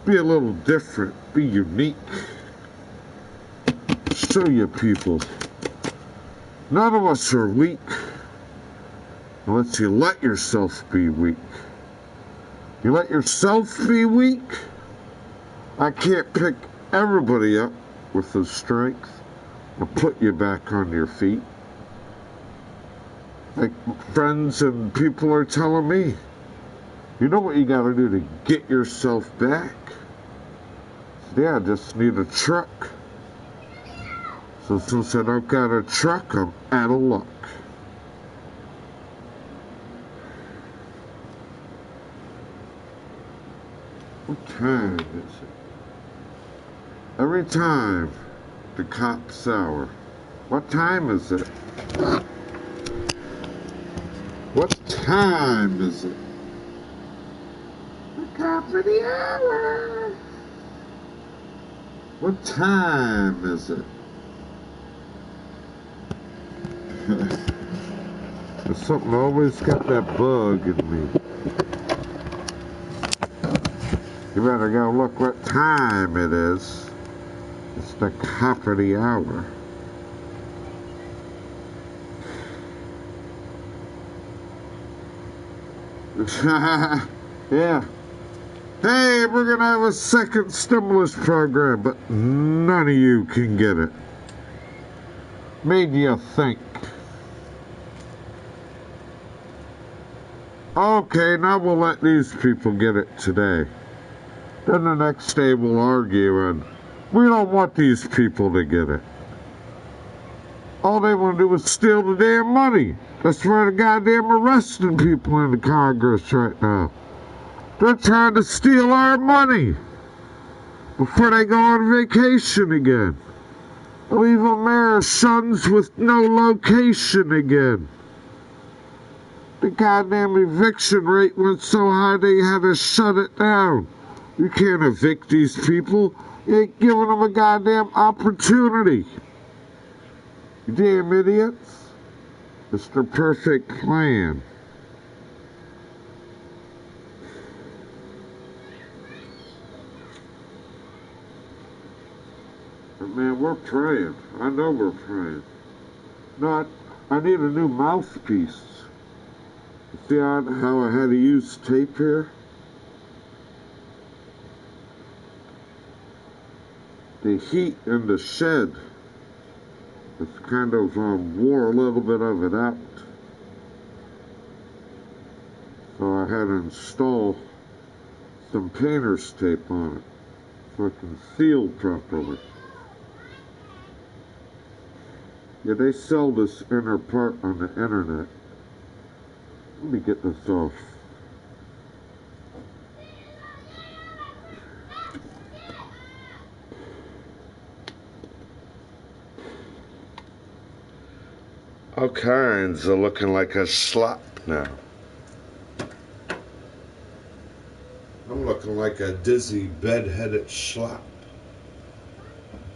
Be a little different, be unique. Show you people. None of us are weak unless you let yourself be weak. You let yourself be weak, I can't pick everybody up with the strength and put you back on your feet. Like friends and people are telling me, you know what you gotta do to get yourself back? Yeah, I just need a truck. So since I don't got a truck, I'm out of luck. What time is it? Every time the cop's hour. What time is it? What time is it? The cop of the hour. What time is it? There's something always got that bug in me. You better go look what time it is. It's the cop of the hour. Yeah. Hey, we're gonna have a second stimulus program, but none of you can get it. Made you think. Okay, now we'll let these people get it today. Then the next day we'll argue, and we don't want these people to get it. All they want to do is steal the damn money. That's why they're goddamn arresting people in the Congress right now. They're trying to steal our money before they go on vacation again. Leave Americans with no location again. The goddamn eviction rate went so high they had to shut it down. You can't evict these people. You ain't giving them a goddamn opportunity. You damn idiots. It's the perfect plan. But man, we're praying. I know we're praying. No, I need a new mouthpiece. See how I had to use tape here? The heat in the shed, it's kind of wore a little bit of it out. So I had to install some painter's tape on it so it can seal properly. Yeah, they sell this inner part on the internet. Let me get this off. All kinds are looking like a slop now. looking like a dizzy, bed-headed schlap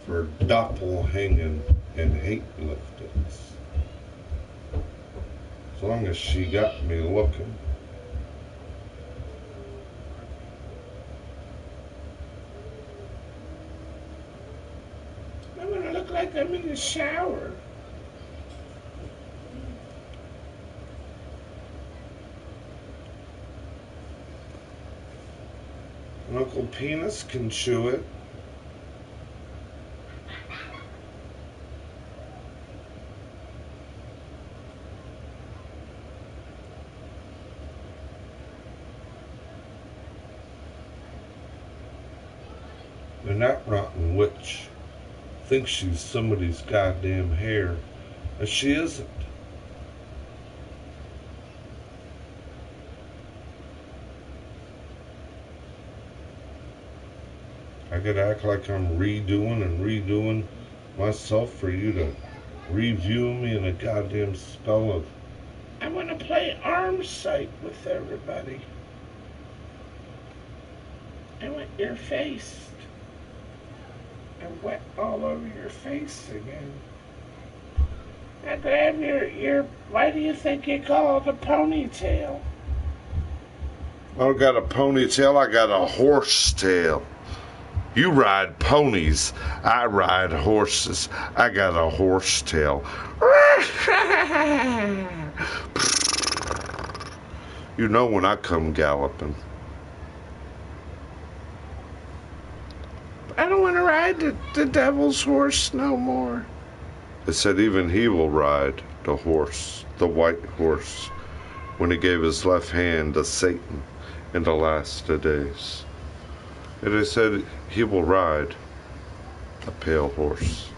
for doppelhanging and hate liftings. As long as she got me looking. I'm gonna look like I'm in the shower. Uncle Penis can chew it. And that rotten witch thinks she's somebody's goddamn hair, and she isn't. I gotta act like I'm redoing myself for you to review me in a goddamn spell of I wanna play arm sight with everybody. I want your face. I wet all over your face again. I grab your why do you think you call it a ponytail? I don't got a ponytail, I got a horse tail. You ride ponies, I ride horses. I got a horse tail. You know when I come galloping. I don't want to ride the devil's horse no more. They said even he will ride the horse, the white horse, when he gave his left hand to Satan in the last of days. And they said he will ride a pale horse.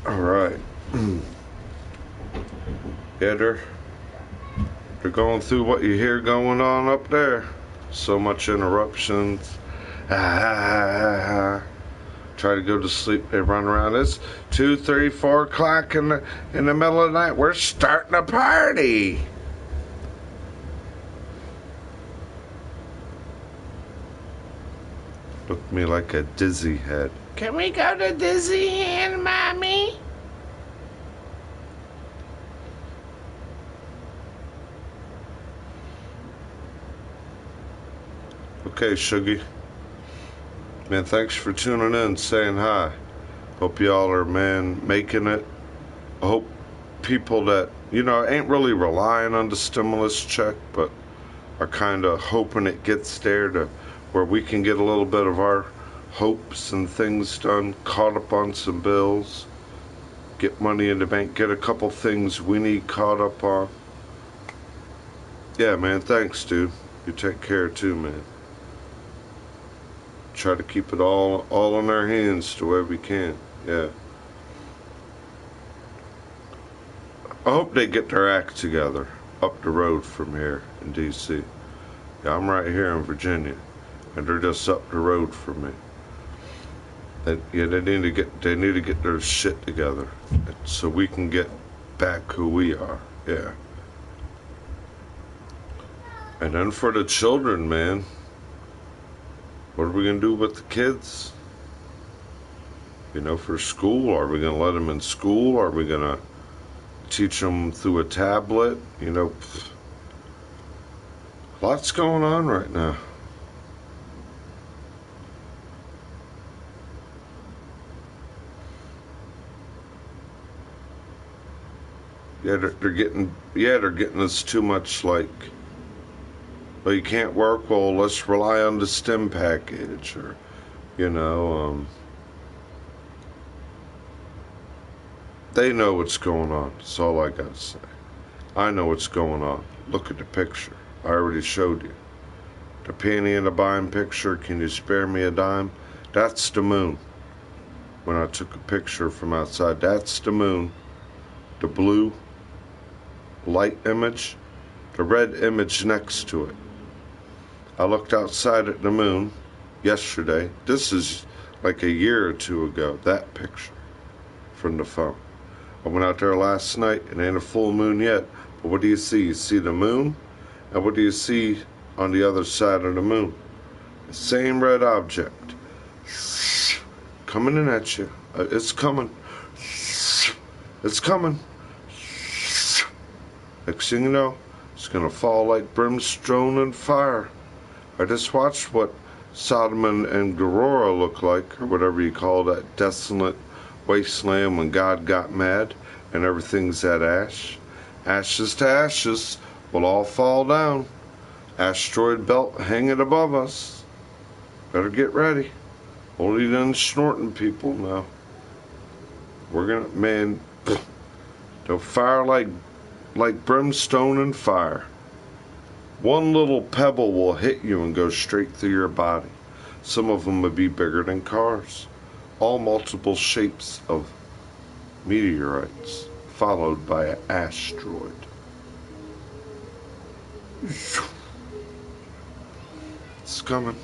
All right. Yeah, they're going through what you hear going on up there. So much interruptions. Try to go to sleep. They run around. It's 2, 3, 4 o'clock in the middle of the night. We're starting a party. Look at me like a dizzy head. Can we go to Disneyland, Mommy? Okay, Shuggy. Man, thanks for tuning in, saying hi. Hope y'all are, man, making it. I hope people that, ain't really relying on the stimulus check, but are kind of hoping it gets there to where we can get a little bit of our hopes and things done, caught up on some bills, get money in the bank, get a couple things we need caught up on. Yeah, man, thanks, dude. You take care, too, man. Try to keep it all in our hands the way we can. Yeah. I hope they get their act together up the road from here in D.C. Yeah, I'm right here in Virginia, and they're just up the road from me. They need to get their shit together so we can get back who we are. Yeah. And then for the children, man. What are we going to do with the kids? For school? Are we going to let them in school? Are we going to teach them through a tablet? Lots going on right now. Yeah, they're getting us too much like, well, you can't work, well, let's rely on the STEM package, or, they know what's going on. That's all I gotta say. I know what's going on. Look at the picture. I already showed you. The penny in the dime picture, can you spare me a dime? That's the moon. When I took a picture from outside, that's the moon. The blue light image, the red image next to it. I looked outside at the moon yesterday. This is like a year or two ago. That picture from the phone. I went out there last night. It ain't a full moon yet, but what do you see? You see the moon, and what do you see on the other side of the moon? The same red object coming in at you. It's coming. It's coming. Next thing you know, it's gonna fall like brimstone and fire. I just watched what Sodom and Gomorrah look like, or whatever you call that desolate wasteland when God got mad and everything's at ash. Ashes to ashes will all fall down. Asteroid belt hanging above us. Better get ready. Only done snorting people now. We're gonna, man, they'll fire like brimstone and fire. One little pebble will hit you and go straight through your body. Some of them would be bigger than cars. All multiple shapes of meteorites, followed by an asteroid. It's coming.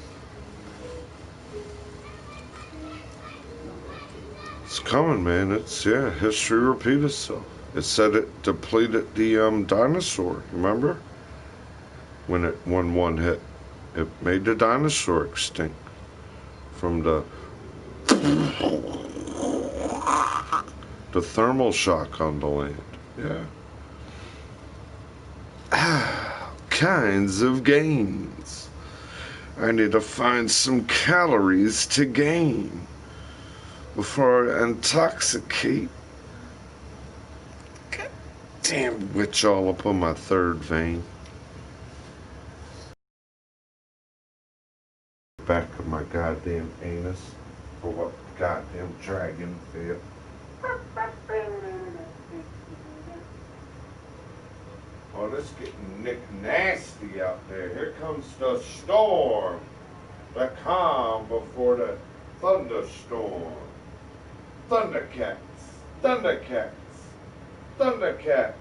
It's coming, man. It's, yeah, history repeats itself. It said it depleted the dinosaur, remember? When one hit. It made the dinosaur extinct from the thermal shock on the land. Yeah. Kinds of gains. I need to find some calories to gain before I intoxicate. God damn witch all up on my third vein. Back of my goddamn anus for what goddamn dragon fed. Oh, it's getting nasty out there. Here comes the storm. The calm before the thunderstorm. Thundercats. Thundercats. Thundercats.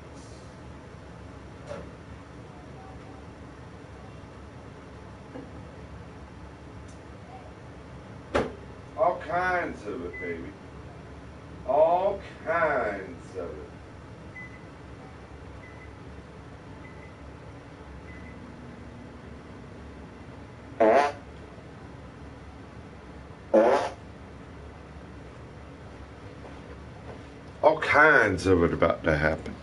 All kinds of it, baby. All kinds of it. All kinds of it about to happen.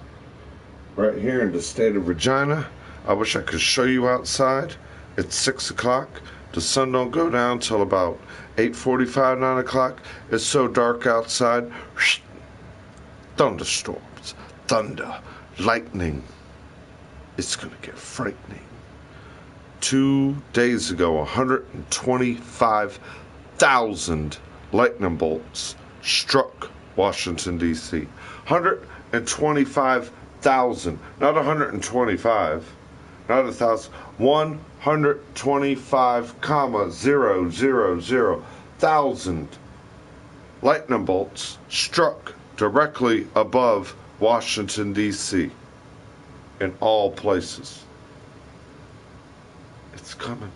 Right here in the state of Regina. I wish I could show you outside. It's 6 o'clock. The sun don't go down till about 8:45, 9 o'clock. It's so dark outside. Thunderstorms, thunder, lightning. It's gonna get frightening. 2 days ago, 125,000 lightning bolts struck Washington, D.C. 125,000, not 125, not 1,000, 125,000 lightning bolts struck directly above Washington, D.C. in all places. It's coming.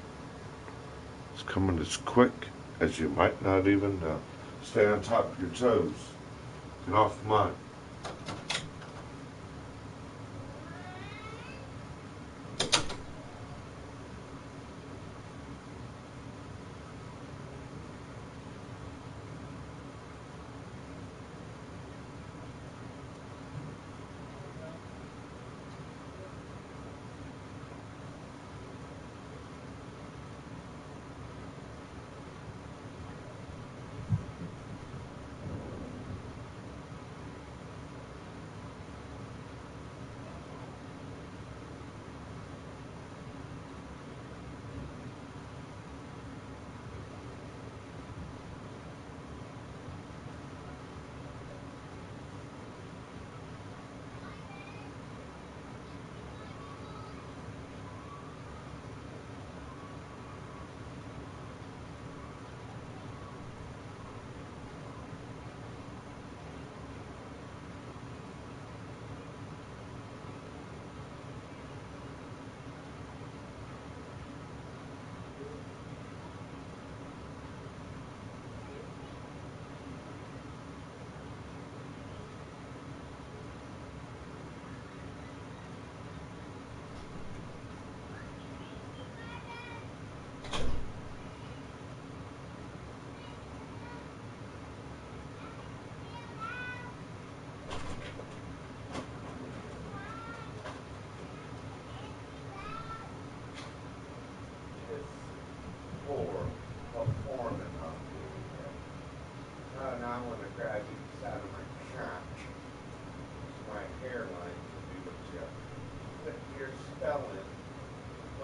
It's coming as quick as you might not even know. Stay on top of your toes. Get off mine.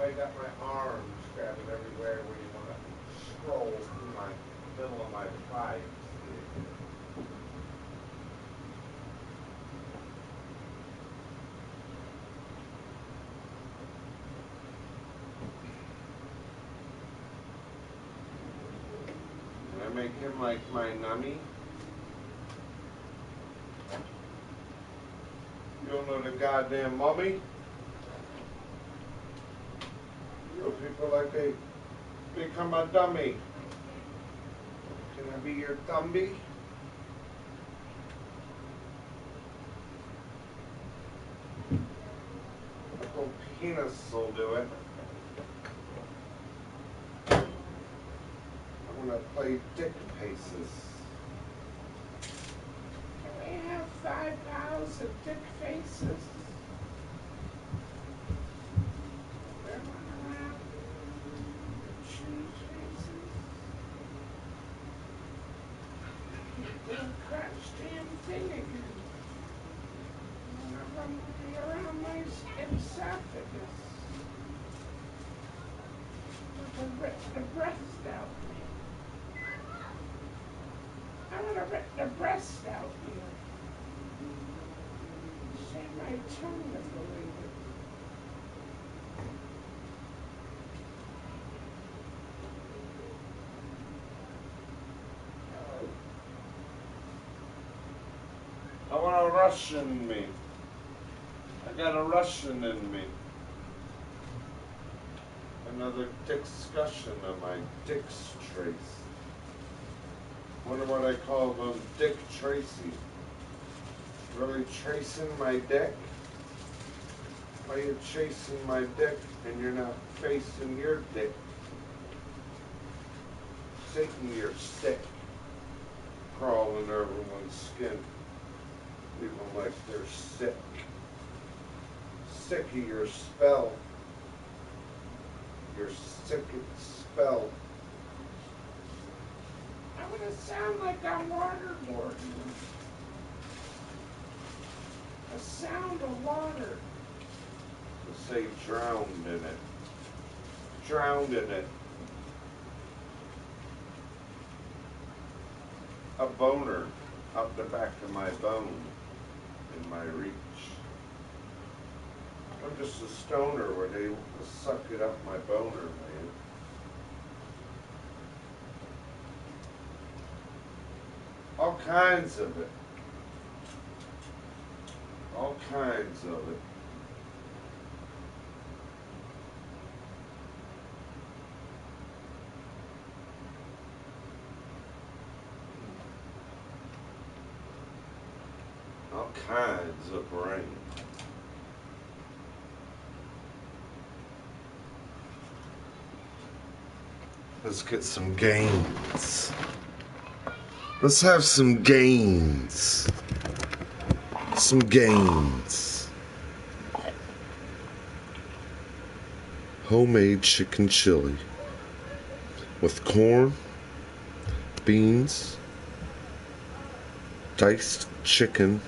I got my arms grabbing everywhere when you want to scroll through my middle of my thighs. Can I make him like my nummy? You don't know the goddamn mummy? You know people like they become a dummy. Can I be your thumbie? A little penis will do it. I'm gonna play dick paces. Can we have 5,000 dick faces? They're running around. Choose faces. Don't crash damn thing again. I'm gonna run around my esophagus. Rip the breast out me. I'm gonna rip the breast out here. Save my tongue to believe it. I want a Russian in me. I got a Russian in me. Another discussion of my Dick's trace. Wonder what I call those Dick Tracy. Really tracing my dick? Why are you chasing my dick and you're not facing your dick? Satan, you're sick. Crawling over everyone's skin. Leave them like they're sick. Sick of your spell. Your sick spell. I'm gonna sound like I'm waterboarding. A sound of water. To say drowned in it. Drowned in it. A boner up the back of my bone in my reach. I'm just a stoner where they suck it up my boner, man. All kinds of it. All kinds of it. All kinds of brain. Let's get some gains. Let's have some gains. Some gains. Homemade chicken chili with corn, beans, diced chicken,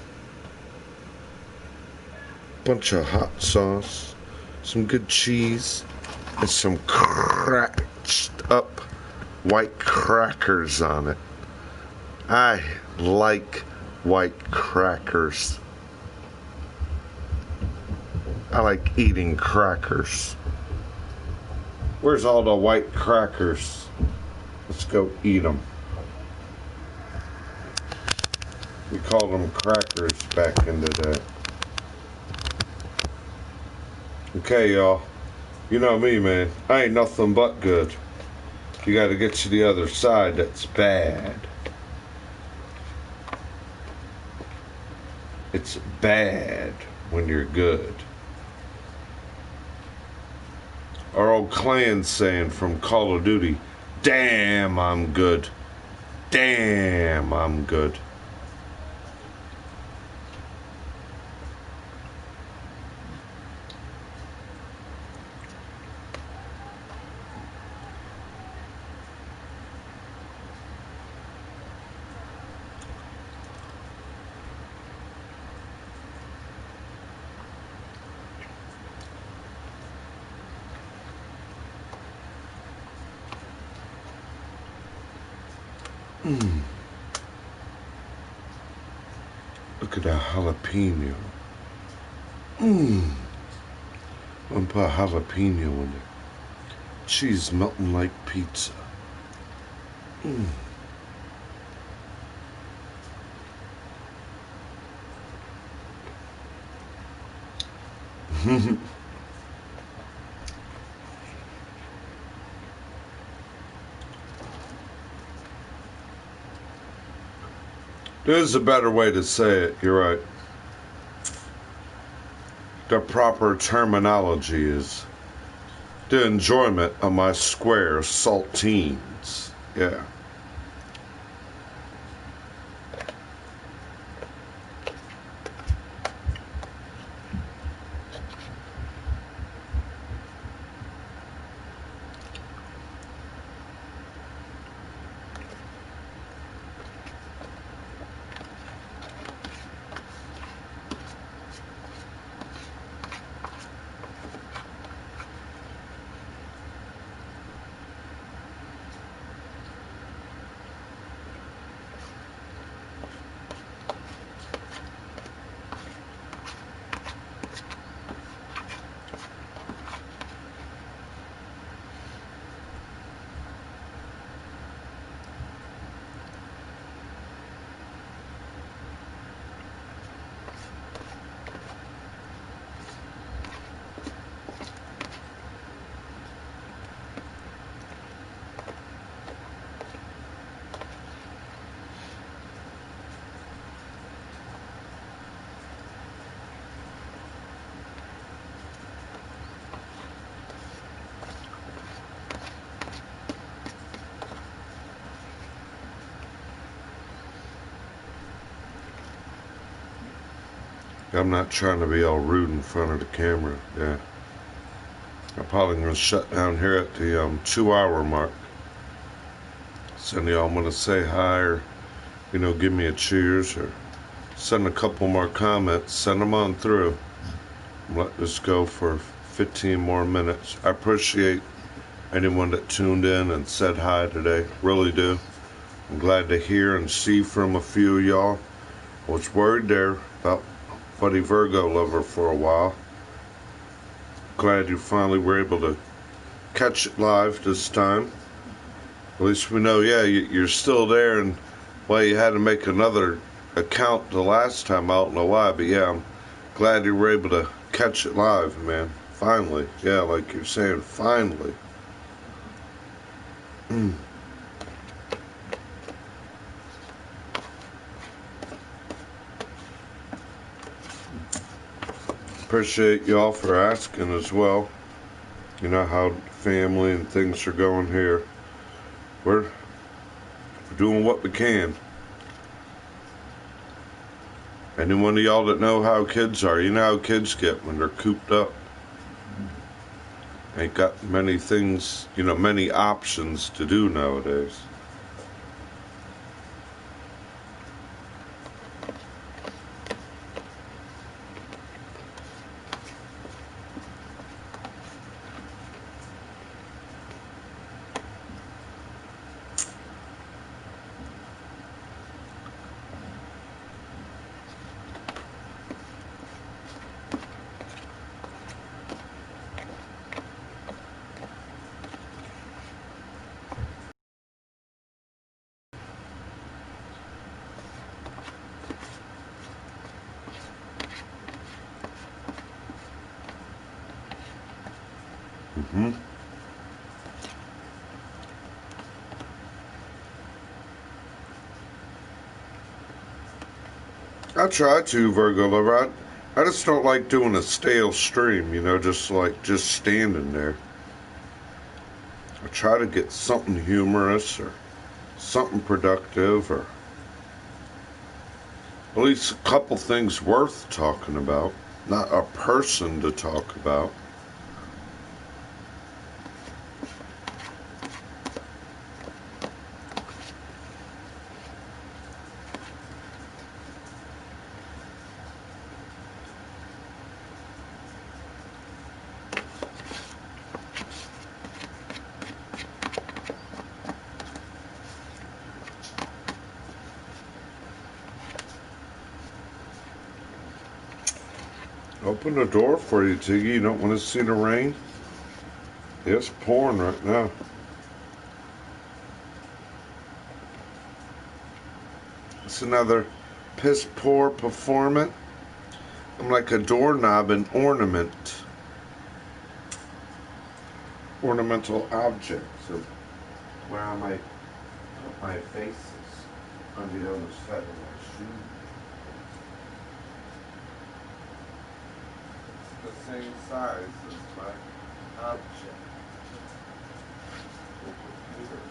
bunch of hot sauce, some good cheese, and some cracked up white crackers on it. I like white crackers. I like eating crackers. Where's all the white crackers? Let's go eat them. We called them crackers back in the day. Okay, y'all. You know me, man. I ain't nothing but good. You gotta get to the other side that's bad. It's bad when you're good. Our old clan saying from Call of Duty, damn, I'm good. Damn, I'm good. Look at that jalapeno. I'm gonna put a jalapeno in there. Cheese melting like pizza. There's a better way to say it, you're right. The proper terminology is the enjoyment of my square saltines. Yeah. I'm not trying to be all rude in front of the camera. Yeah. I'm probably going to shut down here at the 2-hour mark. So any y'all want to say hi or, give me a cheers or send a couple more comments, send them on through. Let this go for 15 more minutes. I appreciate anyone that tuned in and said hi today. Really do. I'm glad to hear and see from a few of y'all. I was worried there about Buddy Virgo Lover for a while. Glad you finally were able to catch it live this time. At least we know, yeah, you're still there, and well, you had to make another account the last time. I don't know why, but yeah, I'm glad you were able to catch it live, man. Finally. Yeah, like you're saying, finally. Appreciate y'all for asking as well. You know how family and things are going here. We're doing what we can. Any one of y'all that know how kids are, you know how kids get when they're cooped up. Ain't got many things, many options to do nowadays. I try to, Virgo Lover. I just don't like doing a stale stream, just standing there. I try to get something humorous or something productive or at least a couple things worth talking about, not a person to talk about. Open the door for you, Tiggy. You don't want to see the rain? It's pouring right now. It's another piss poor performance. I'm like a doorknob and ornament. Ornamental objects of where I might put my faces on the other side of my shoe. It's the same size as my object. The computer.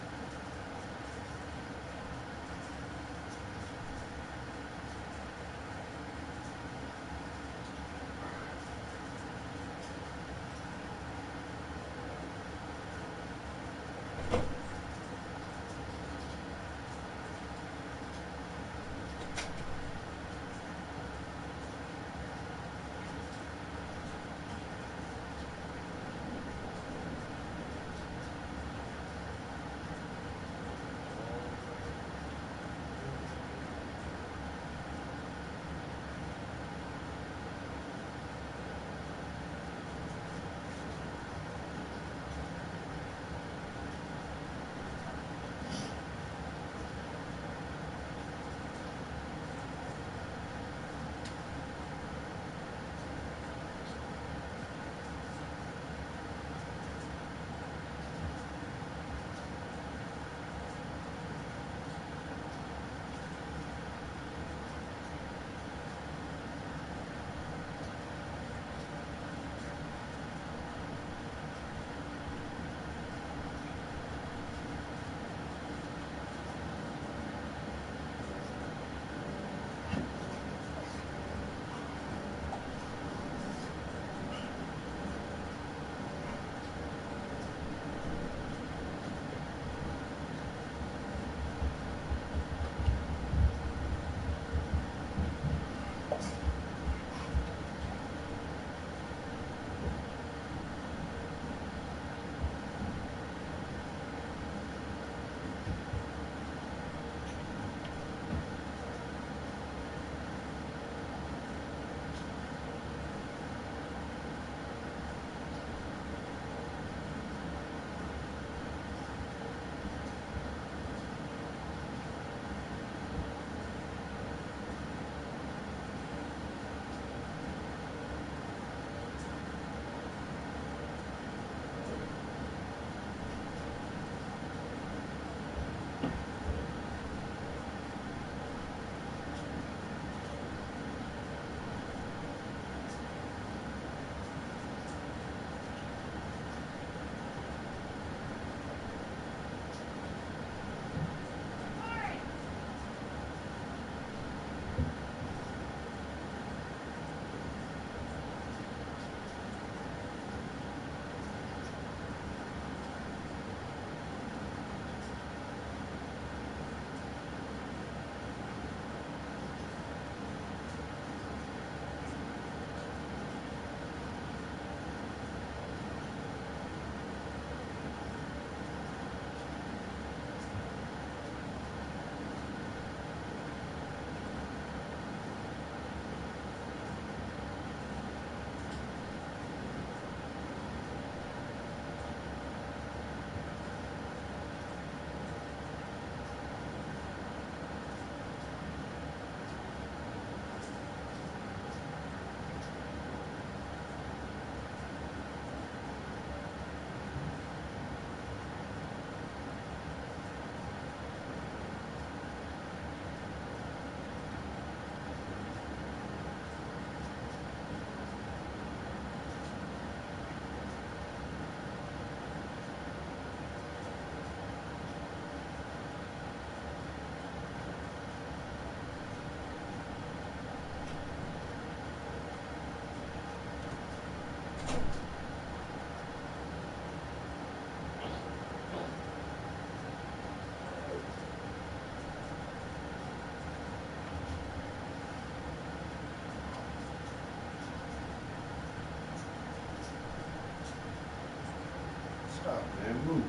Stop, man. Move.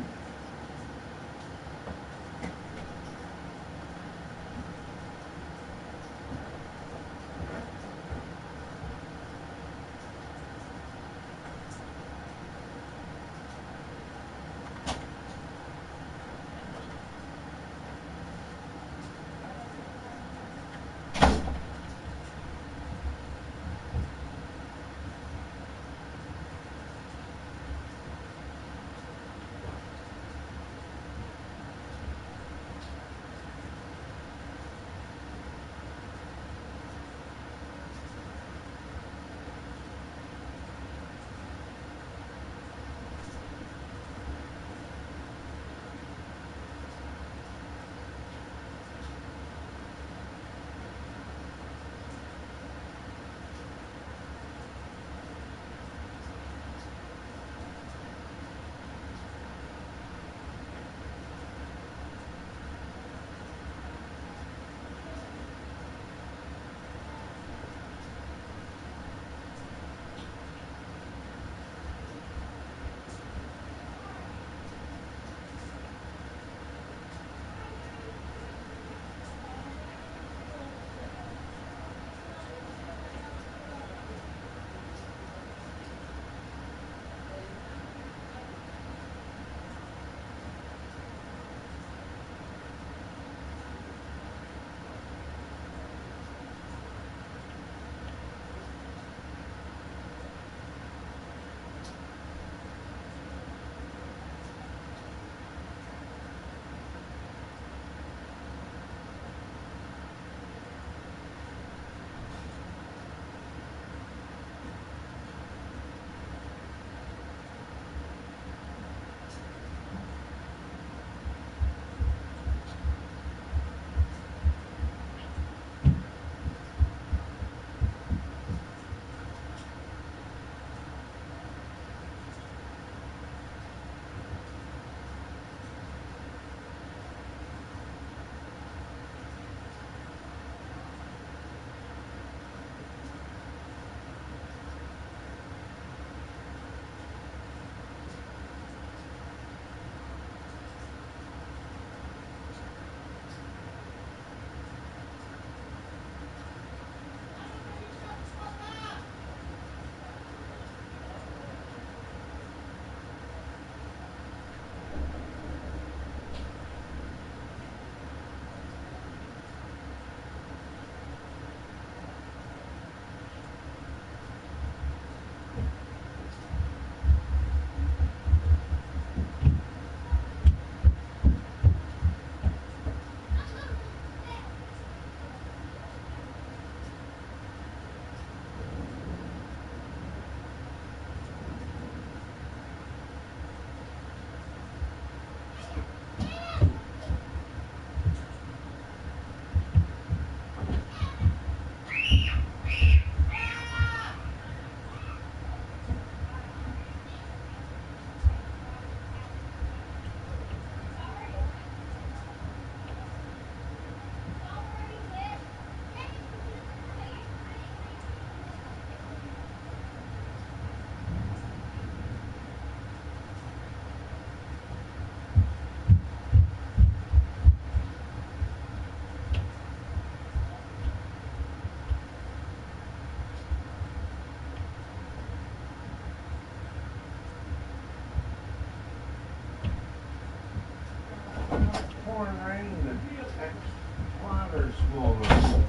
mother's woman.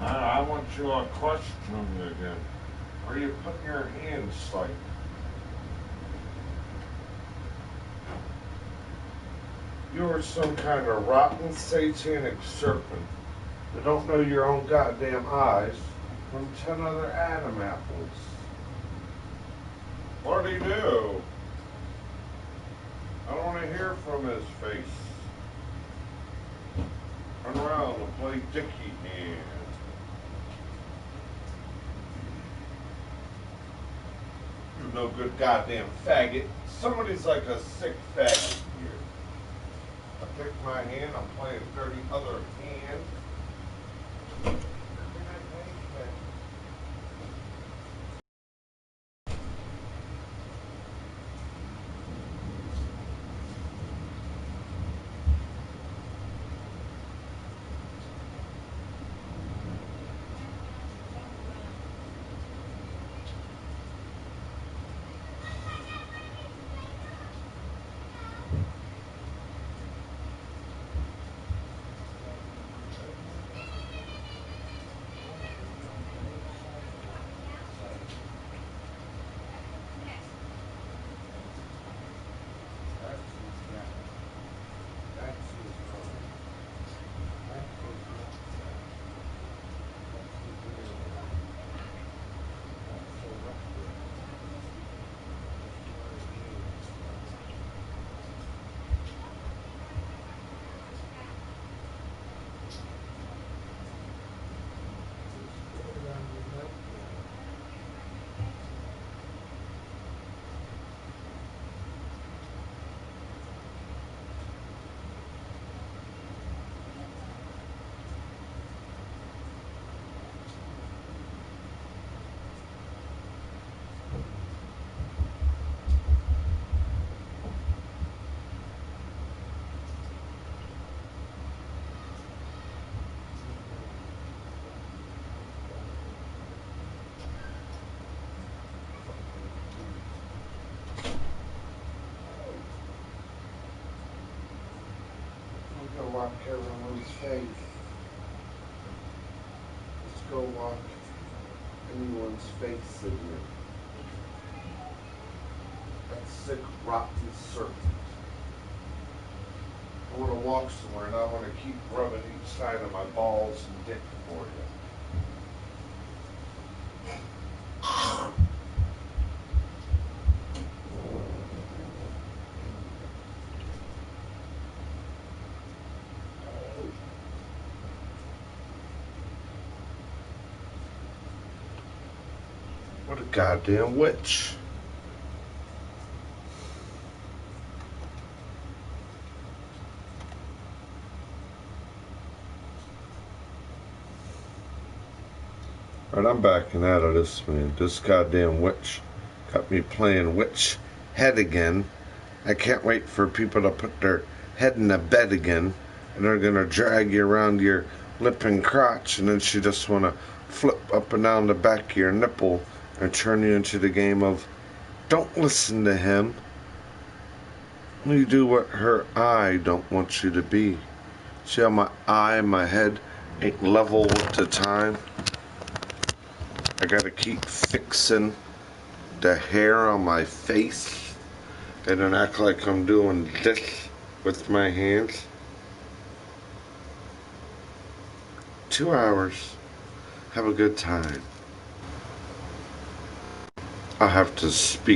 I want you to question me again. Where you putting your hands like? You are some kind of rotten satanic serpent that don't know your own goddamn eyes from 10 other Adam apples. What'd he do? I don't want to hear from his face. Run around and play Dickie hand. You no good goddamn faggot. Somebody's like a sick faggot here. I pick my hand, I'm playing dirty other hand. Go walk everyone's face. Let's go walk anyone's face in here. That sick, rotten serpent. I want to walk somewhere and I want to keep rubbing each side of my balls and dick for you. What a goddamn witch. Alright, I'm backing out of this, man. This goddamn witch got me playing witch head again. I can't wait for people to put their head in the bed again, and they're gonna drag you around your lip and crotch, and then she just wanna flip up and down the back of your nipple and turn you into the game of don't listen to him. You do what her eye don't want you to be. See how my eye and my head ain't level with the time? I gotta keep fixing the hair on my face and then act like I'm doing this with my hands. 2 hours. Have a good time. I have to speak.